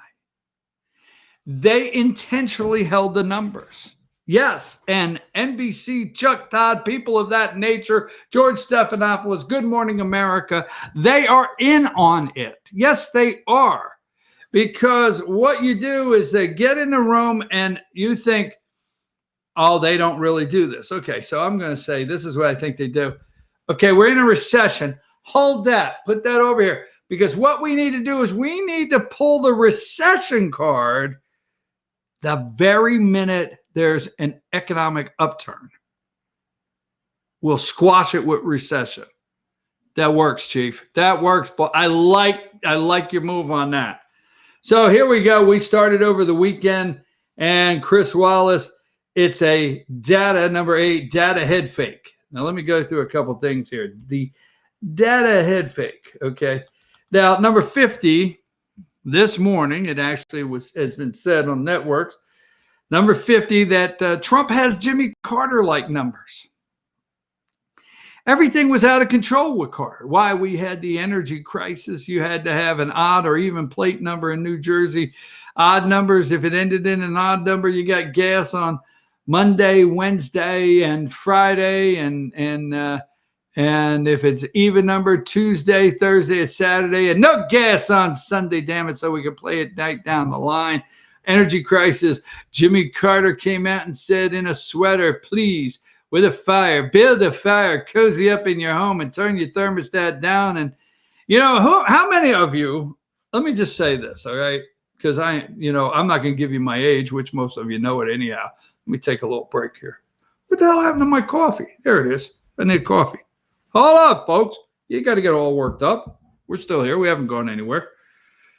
They intentionally held the numbers. Yes, and NBC, Chuck Todd, people of that nature, George Stephanopoulos, Good Morning America, they are in on it. Yes, they are. Because what you do is they get in the room and you think, oh, they don't really do this. Okay, so I'm going to say this is what I think they do. Okay, we're in a recession. Hold that. Put that over here. Because what we need to do is we need to pull the recession card the very minute there's an economic upturn. We'll squash it with recession. That works, Chief. That works. But I like your move on that. So here we go. We started over the weekend, and Chris Wallace, it's a number 8, data head fake. Now let me go through a couple things here. The data head fake. Okay. Now number 50. This morning, it actually has been said on networks, number 50, that Trump has Jimmy Carter-like numbers. Everything was out of control with Carter. Why? We had the energy crisis. You had to have an odd or even plate number in New Jersey. Odd numbers, if it ended in an odd number, you got gas on Monday, Wednesday, and Friday, and if it's even number, Tuesday, Thursday, and Saturday, and no gas on Sunday, damn it, so we could play it right down the line. Energy crisis. Jimmy Carter came out and said, in a sweater, please, with a fire, build a fire, cozy up in your home, and turn your thermostat down. And, how many of you, let me just say this, all right? Because I'm not going to give you my age, which most of you know it anyhow. Let me take a little break here. What the hell happened to my coffee? There it is. I need coffee. Hold on, folks. You got to get all worked up. We're still here. We haven't gone anywhere.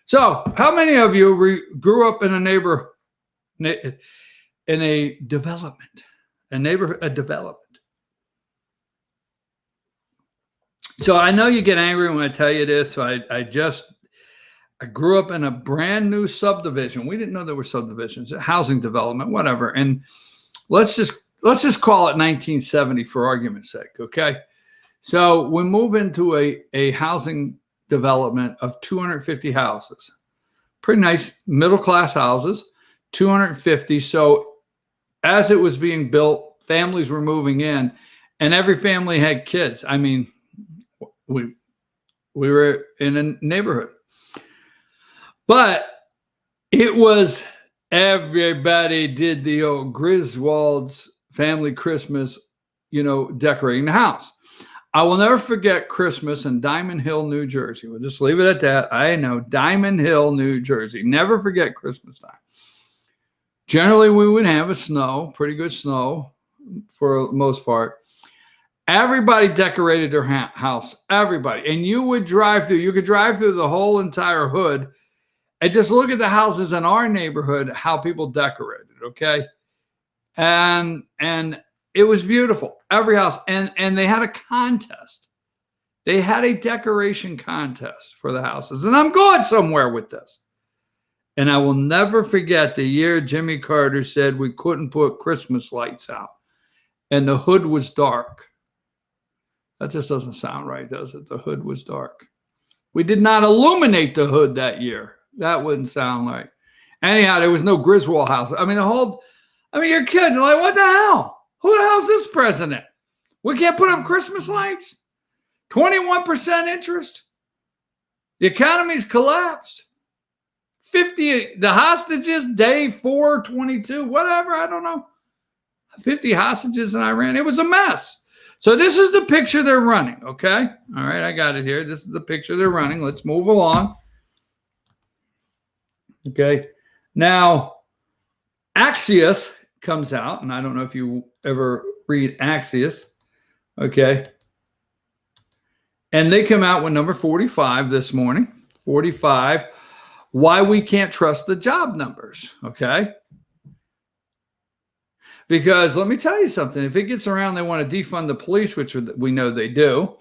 So how many of you grew up in a development? A neighborhood development. So I know you get angry when I tell you this. So I grew up in a brand new subdivision. We didn't know there were subdivisions, housing development, whatever. And let's just call it 1970 for argument's sake, okay? So we move into a housing development of 250 houses. Pretty nice middle-class houses, 250. So as it was being built, families were moving in, and every family had kids. I mean, we were in a neighborhood. But it was, everybody did the old Griswold's family Christmas, decorating the house. I will never forget Christmas in Diamond Hill, New Jersey. We'll just leave it at that. I know, Diamond Hill, New Jersey. Never forget Christmas time. Generally, we would have pretty good snow for the most part. Everybody decorated their house. Everybody. And you would drive through. You could drive through the whole entire hood and just look at the houses in our neighborhood, how people decorated, okay? And it was beautiful. Every house. And they had a contest. They had a decoration contest for the houses. And I'm going somewhere with this. And I will never forget the year Jimmy Carter said we couldn't put Christmas lights out. And the hood was dark. That just doesn't sound right, does it? The hood was dark. We did not illuminate the hood that year. That wouldn't sound right. Anyhow, there was no Griswold house. I mean, you're kidding. Like, what the hell? Who the hell's this president? We can't put up Christmas lights? 21% interest? The economy's collapsed. 50, the hostages, day 422, whatever, I don't know. 50 hostages in Iran. It was a mess. So this is the picture they're running, okay? All right, I got it here. This is the picture they're running. Let's move along. Okay. Now, Axios comes out, and I don't know if you ever read Axios, okay? And they come out with number 45 this morning. 45, why we can't trust the job numbers, okay? Because let me tell you something. If it gets around, they want to defund the police, which we know they do.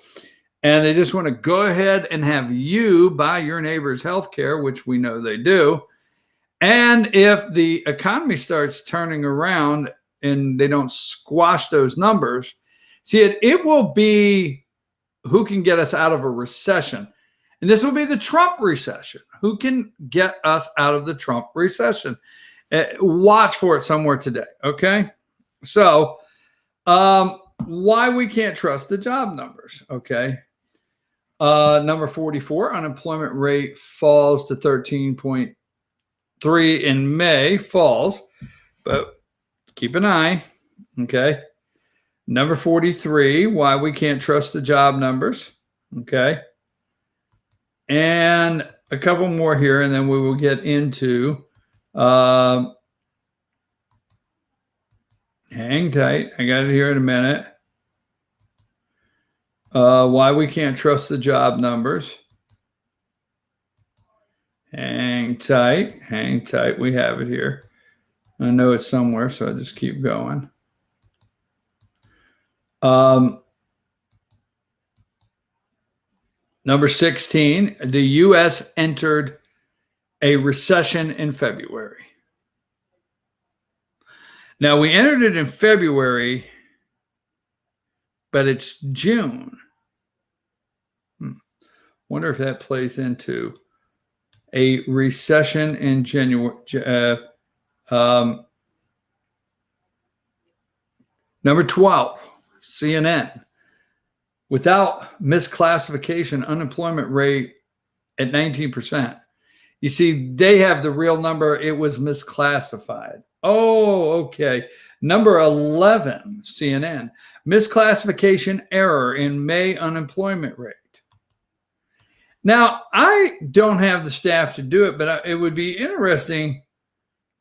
And they just want to go ahead and have you buy your neighbor's health care, which we know they do. And if the economy starts turning around and they don't squash those numbers, see, it will be who can get us out of a recession. And this will be the Trump recession. Who can get us out of the Trump recession? Watch for it somewhere today, okay? So, why we can't trust the job numbers, okay? Number 44, unemployment rate falls to 13.3 in May, falls, but keep an eye, okay? Number 43, why we can't trust the job numbers, okay? And a couple more here, and then we will get into hang tight. I got it here in a minute. Why we can't trust the job numbers. Hang tight. Hang tight. We have it here. I know it's somewhere, so I just keep going. Number 16, the U.S. entered a recession in February. Now, we entered it in February, but it's June. Wonder if that plays into a recession in January. Number 12, CNN. Without misclassification, unemployment rate at 19%. You see, they have the real number. It was misclassified. Oh, okay. Number 11, CNN. Misclassification error in May unemployment rate. Now, I don't have the staff to do it, but it would be interesting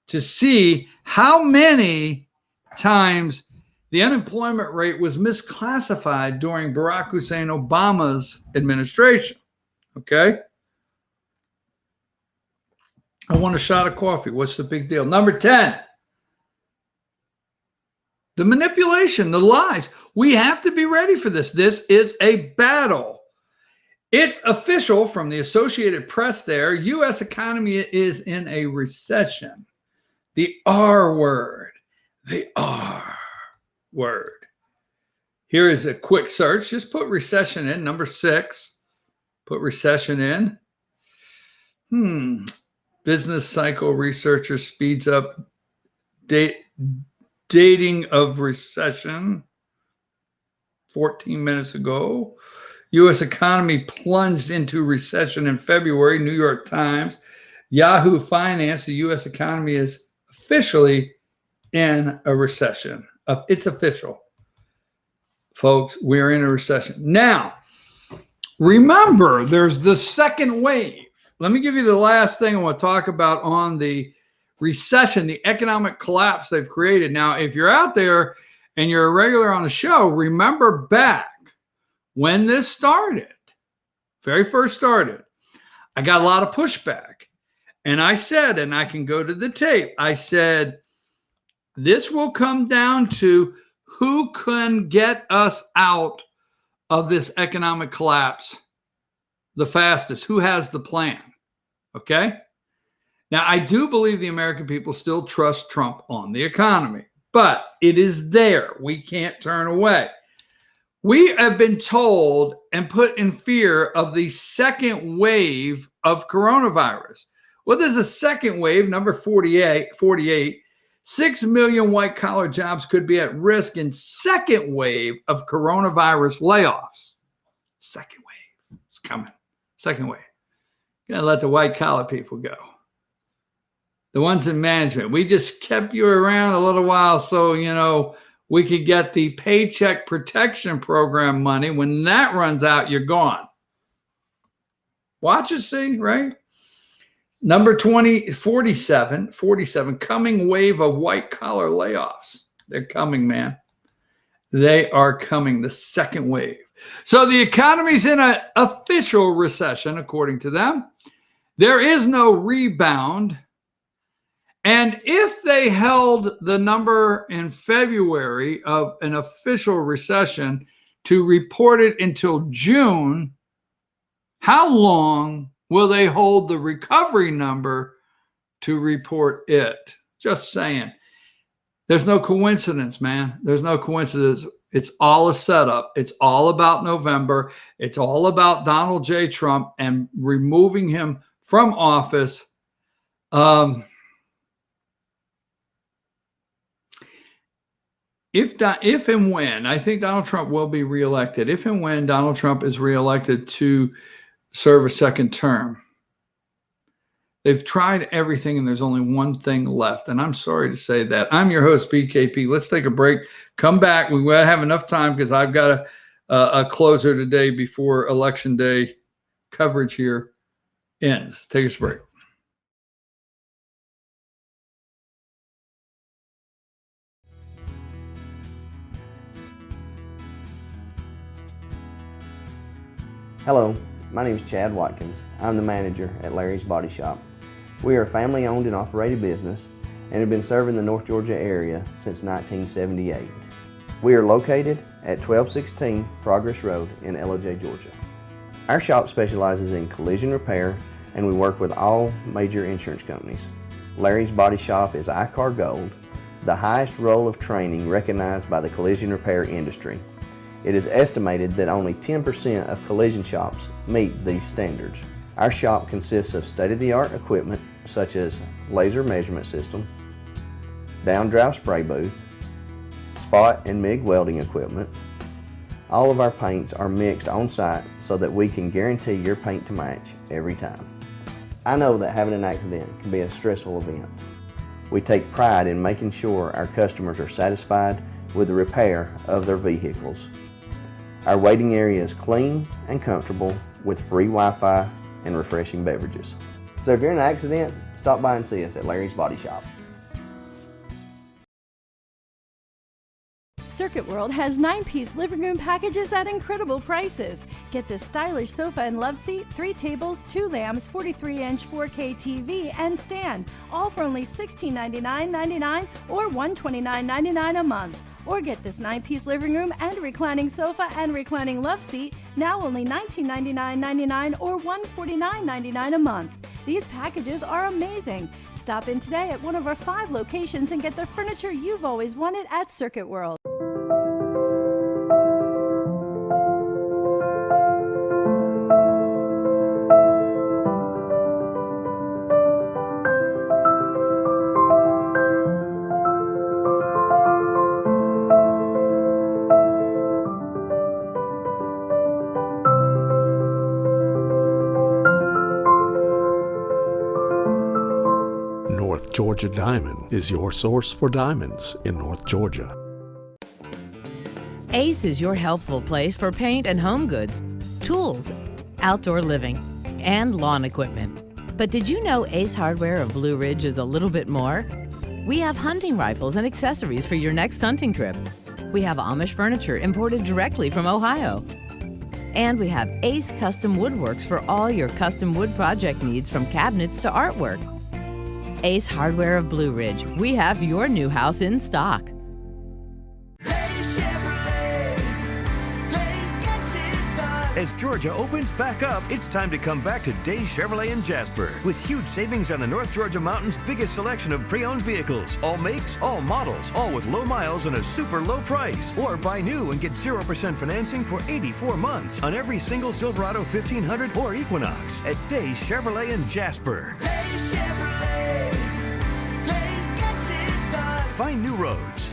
to see how many times the unemployment rate was misclassified during Barack Hussein Obama's administration. Okay? I want a shot of coffee. What's the big deal? Number 10. The manipulation, the lies. We have to be ready for this. This is a battle. It's official from the Associated Press there. U.S. economy is in a recession. The R word. The R word. Here is a quick search. Just put recession in. Number 6. Put recession in. Business cycle researcher speeds up dating of recession 14 minutes ago. U.S. economy plunged into recession in February. New York Times. Yahoo Finance. The U.S. economy is officially in a recession. It's official. Folks, we're in a recession. Now, remember, there's the second wave. Let me give you the last thing I want to talk about on the recession, the economic collapse they've created. Now, if you're out there and you're a regular on the show, remember back when this started, very first started, I got a lot of pushback. And I said, and I can go to the tape, I said, this will come down to who can get us out of this economic collapse the fastest, who has the plan. Okay? Now, I do believe the American people still trust Trump on the economy, but it is there. We can't turn away. We have been told and put in fear of the second wave of coronavirus. Well, there's a second wave, number 48. 6 million white-collar jobs could be at risk in second wave of coronavirus layoffs. Second wave. It's coming. Second wave. Gonna let the white-collar people go. The ones in management. We just kept you around a little while so, we could get the Paycheck Protection Program money. When that runs out, you're gone. Watch and see, right? Number 47, coming wave of white-collar layoffs. They're coming, man. They are coming, the second wave. So the economy's in an official recession, according to them. There is no rebound. And if they held the number in February of an official recession to report it until June, how long will they hold the recovery number to report it? Just saying. There's no coincidence, man. There's no coincidence. It's all a setup. It's all about November. It's all about Donald J. Trump and removing him from office. If and when, I think Donald Trump will be reelected. If and when Donald Trump is reelected to serve a second term, they've tried everything and there's only one thing left. And I'm sorry to say that. I'm your host, BKP. Let's take a break. Come back. We won't have enough time because I've got a closer today before Election Day coverage here ends. Take us a break. Hello, my name is Chad Watkins. I'm the manager at Larry's Body Shop. We are a family-owned and operated business and have been serving the North Georgia area since 1978. We are located at 1216 Progress Road in LOJ, Georgia. Our shop specializes in collision repair and we work with all major insurance companies. Larry's Body Shop is ICAR Gold, the highest role of training recognized by the collision repair industry. It is estimated that only 10% of collision shops meet these standards. Our shop consists of state-of-the-art equipment such as laser measurement system, down-drive spray booth, spot and MIG welding equipment. All of our paints are mixed on-site so that we can guarantee your paint to match every time. I know that having an accident can be a stressful event. We take pride in making sure our customers are satisfied with the repair of their vehicles. Our waiting area is clean and comfortable with free Wi-Fi and refreshing beverages. So if you're in an accident, stop by and see us at Larry's Body Shop. Circuit World has 9-piece living room packages at incredible prices. Get this stylish sofa and love seat, 3 tables, 2 lamps, 43-inch 4K TV, and stand, all for only $1699.99 or $129.99 a month. Or get this 9-piece living room and reclining sofa and reclining love seat, now only $1999.99 or $149.99 a month. These packages are amazing. Stop in today at one of our 5 locations and get the furniture you've always wanted at Circuit World. North Georgia Diamond is your source for diamonds in North Georgia. Ace is your helpful place for paint and home goods, tools, outdoor living, and lawn equipment. But did you know Ace Hardware of Blue Ridge is a little bit more? We have hunting rifles and accessories for your next hunting trip. We have Amish furniture imported directly from Ohio. And we have Ace Custom Woodworks for all your custom wood project needs, from cabinets to artwork. Ace Hardware of Blue Ridge. We have your new house in stock. As Georgia opens back up, it's time to come back to Day Chevrolet in Jasper with huge savings on the North Georgia Mountain's biggest selection of pre-owned vehicles. All makes, all models, all with low miles and a super low price. Or buy new and get 0% financing for 84 months on every single Silverado 1500 or Equinox at Day Chevrolet in Jasper. Day Chevrolet, Days gets it done. Find new roads.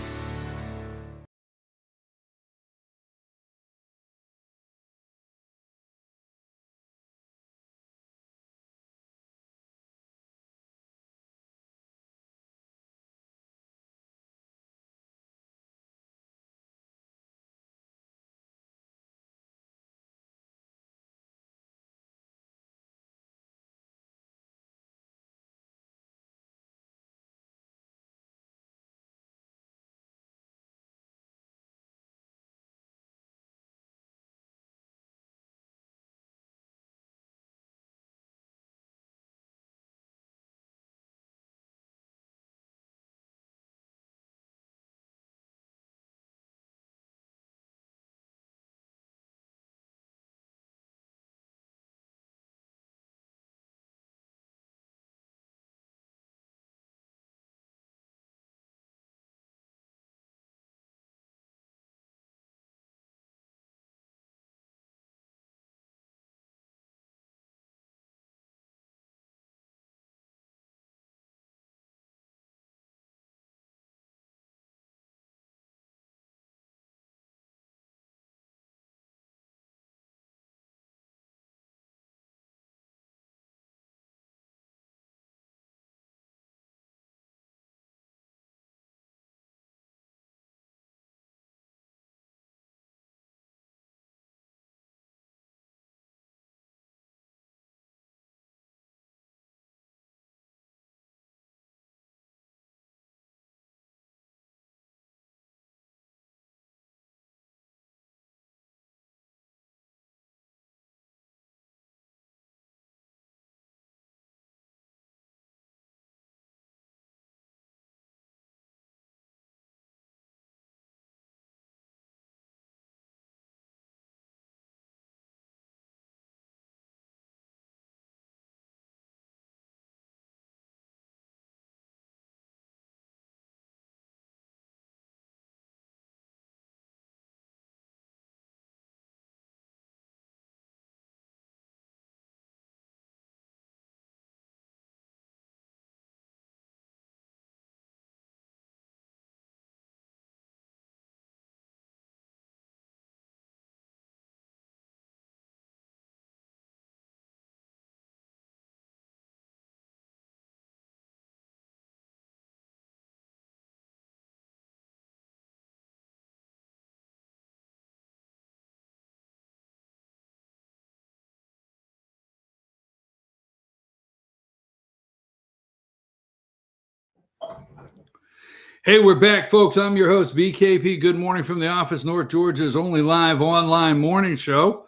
Hey, we're back, folks. I'm your host, BKP. Good morning from the office, North Georgia's only live online morning show.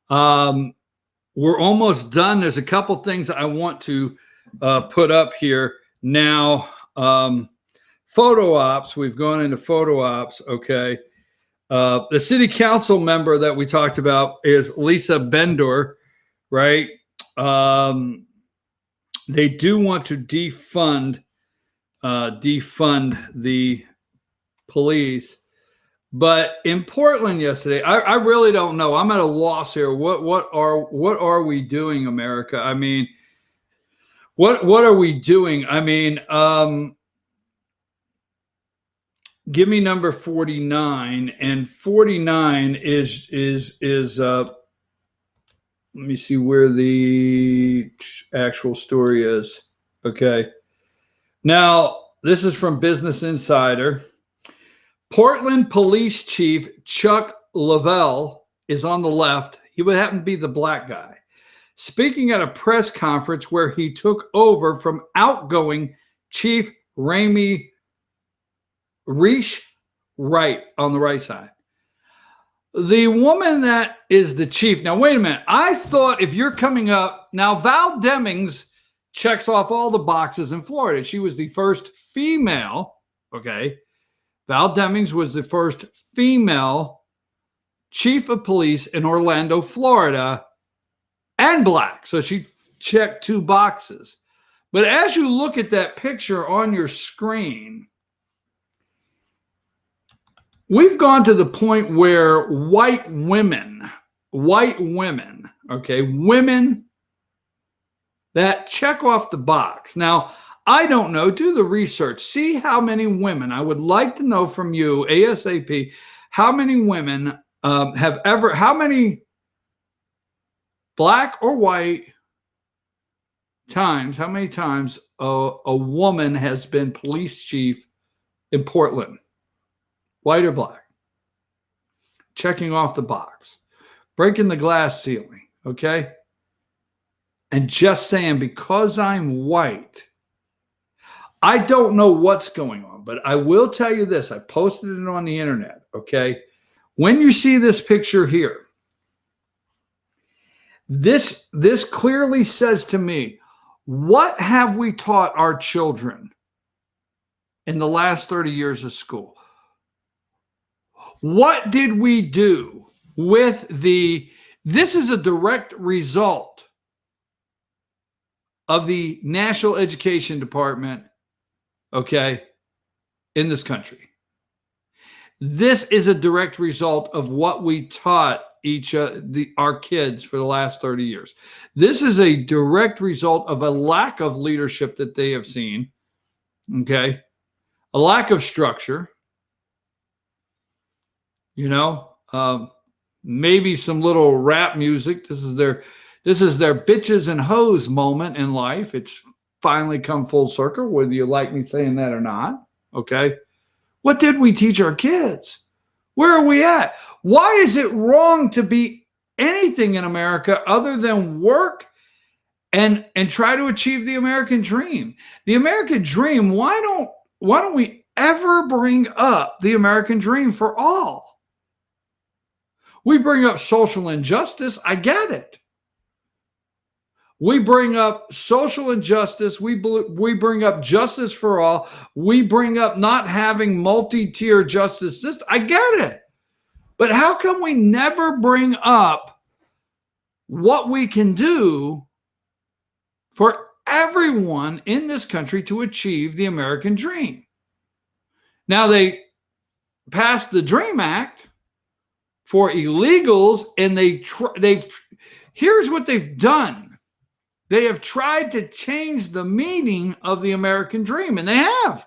We're almost done. There's a couple things I want to put up here now. Photo ops. We've gone into photo ops. Okay. The city council member that we talked about is Lisa Bendor, right? They do want to defund the police. But in Portland yesterday, I really don't know. I'm at a loss here. What are we doing, America? I mean, what are we doing? I mean, give me number 49, and 49 is let me see where the actual story is. Okay. Now, this is from Business Insider. Portland Police Chief Chuck Lavelle is on the left. He would happen to be the black guy, speaking at a press conference where he took over from outgoing Chief Rami Reish right on the right side. The woman that is the chief. Now, wait a minute. I thought if you're coming up, now Val Demings checks off all the boxes in Florida. She was the first female, okay? Val Demings was the first female chief of police in Orlando, Florida, and black. So she checked 2 boxes. But as you look at that picture on your screen, we've gone to the point where white women, okay, women that check off the box. Now, I don't know, do the research, see how many women, I would like to know from you, ASAP, how many women how many black or white times, how many times a woman has been police chief in Portland? White or black? Checking off the box, breaking the glass ceiling, okay? And just saying, because I'm white, I don't know what's going on, but I will tell you this. I posted it on the internet, okay? When you see this picture here, this clearly says to me, what have we taught our children in the last 30 years of school? What did we do with this is a direct result of the National Education Department, okay, in this country. This is a direct result of what we taught our kids for the last 30 years. This is a direct result of a lack of leadership that they have seen, okay, a lack of structure, you know, maybe some little rap music. This is their bitches and hoes moment in life. It's finally come full circle, whether you like me saying that or not, okay? What did we teach our kids? Where are we at? Why is it wrong to be anything in America other than work and try to achieve the American dream? The American dream, why don't we ever bring up the American dream for all? We bring up social injustice. I get it. We bring up social injustice. We bring up justice for all. We bring up not having multi-tier justice system. I get it. But how come we never bring up what we can do for everyone in this country to achieve the American dream? Now, they passed the DREAM Act for illegals, and here's what they've done. They have tried to change the meaning of the American dream, and they have.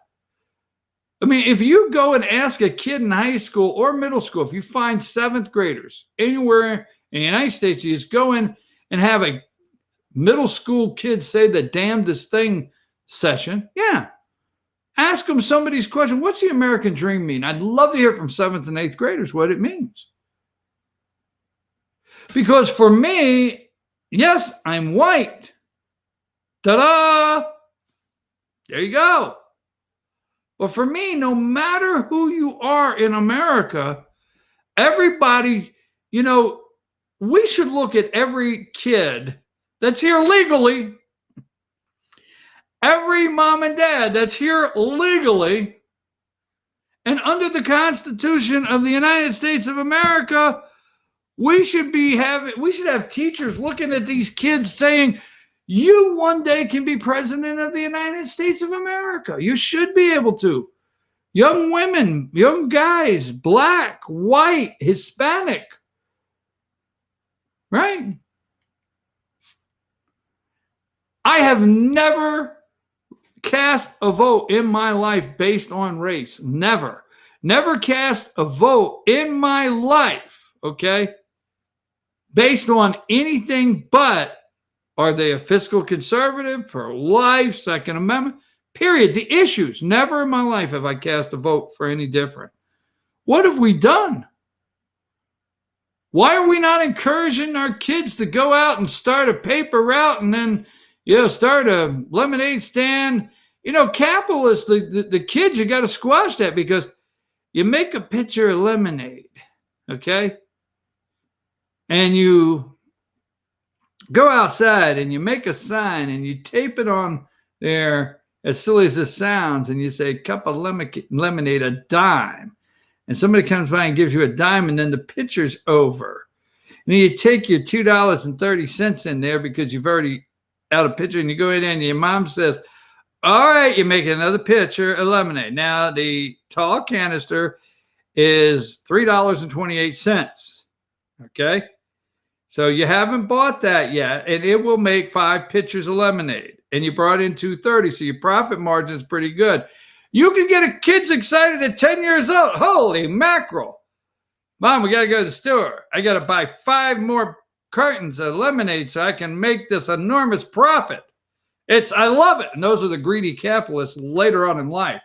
I mean, if you go and ask a kid in high school or middle school, if you find 7th graders anywhere in the United States, you just go in and have a middle school kid say the damnedest thing session. Yeah. Ask them somebody's question. What's the American dream mean? I'd love to hear from 7th and 8th graders what it means. Because for me, yes, I'm white. Ta-da! There you go. But for me, no matter who you are in America, everybody, you know, we should look at every kid that's here legally, every mom and dad that's here legally, and under the Constitution of the United States of America, we should have teachers looking at these kids saying, you one day can be president of the United States of America. You should be able to. Young women, young guys, black, white, Hispanic, right? I have never cast a vote in my life based on race. Never. Never cast a vote in my life, okay, based on anything but, are they a fiscal conservative, pro-life, Second Amendment? Period. The issues. Never in my life have I cast a vote for any different. What have we done? Why are we not encouraging our kids to go out and start a paper route and then, start a lemonade stand? Capitalists, the kids, you got to squash that, because You make a pitcher of lemonade, okay? And you go outside and you make a sign and you tape it on there, as silly as this sounds, and you say, cup of lemonade, a dime. And somebody comes by and gives you a dime, and then the pitcher's over. And then you take your $2.30 in there because you've already out a pitcher, and you go in there and your mom says, all right, you make another pitcher of lemonade. Now, the tall canister is $3.28. Okay? So you haven't bought that yet, and it will make 5 pitchers of lemonade. And you brought in $2.30, so your profit margin is pretty good. You can get a kids excited at 10 years old. Holy mackerel. Mom, we got to go to the store. I got to buy 5 more cartons of lemonade so I can make this enormous profit. I love it. And those are the greedy capitalists later on in life.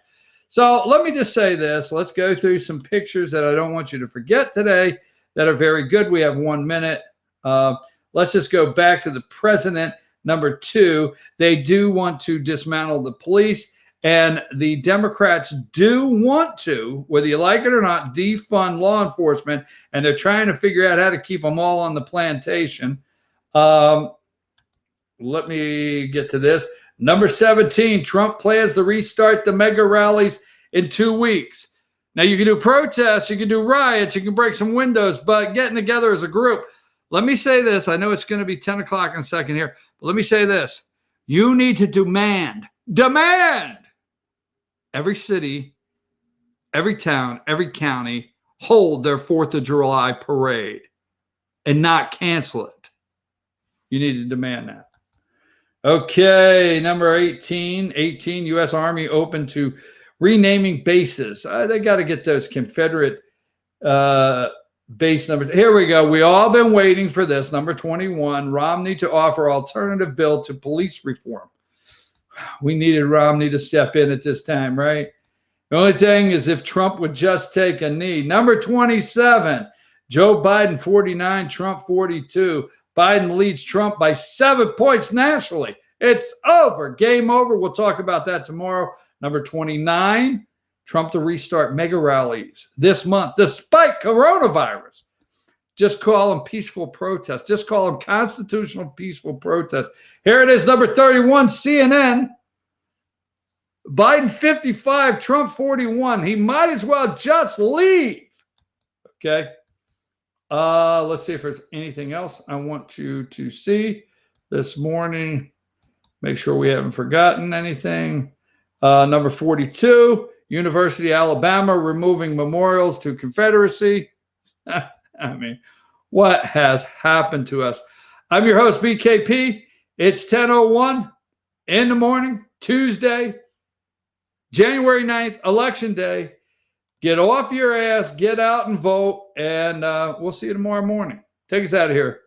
So let me just say this. Let's go through some pictures that I don't want you to forget today that are very good. We have 1 minute. Let's just go back to the president. Number 2, they do want to dismantle the police. And the Democrats do want to, whether you like it or not, defund law enforcement. And they're trying to figure out how to keep them all on the plantation. Let me get to this. Number 17, Trump plans to restart the mega rallies in 2 weeks. Now, you can do protests, you can do riots, you can break some windows, but getting together as a group. Let me say this. I know it's going to be 10 o'clock in a second here, but let me say this. You need to demand every city, every town, every county hold their 4th of July parade and not cancel it. You need to demand that. Okay, number 18, U.S. Army open to renaming bases. They got to get those Confederate base numbers. Here we go. We all been waiting for this. Number 21, Romney to offer alternative bill to police reform. We needed Romney to step in at this time, right? The only thing is if Trump would just take a knee. Number 27, Joe Biden 49, Trump 42. Biden leads Trump by 7 points nationally. It's over. Game over. We'll talk about that tomorrow. Number 29, Trump to restart mega rallies this month, despite coronavirus. Just call them peaceful protests. Just call them constitutional peaceful protests. Here it is, number 31, CNN. Biden 55, Trump 41. He might as well just leave. Okay. Let's see if there's anything else I want you to see this morning. Make sure we haven't forgotten anything. Number 42, University of Alabama removing memorials to Confederacy. I mean, what has happened to us? I'm your host, BKP. It's 10:01 in the morning, Tuesday, January 9th, Election Day. Get off your ass, get out and vote, and we'll see you tomorrow morning. Take us out of here.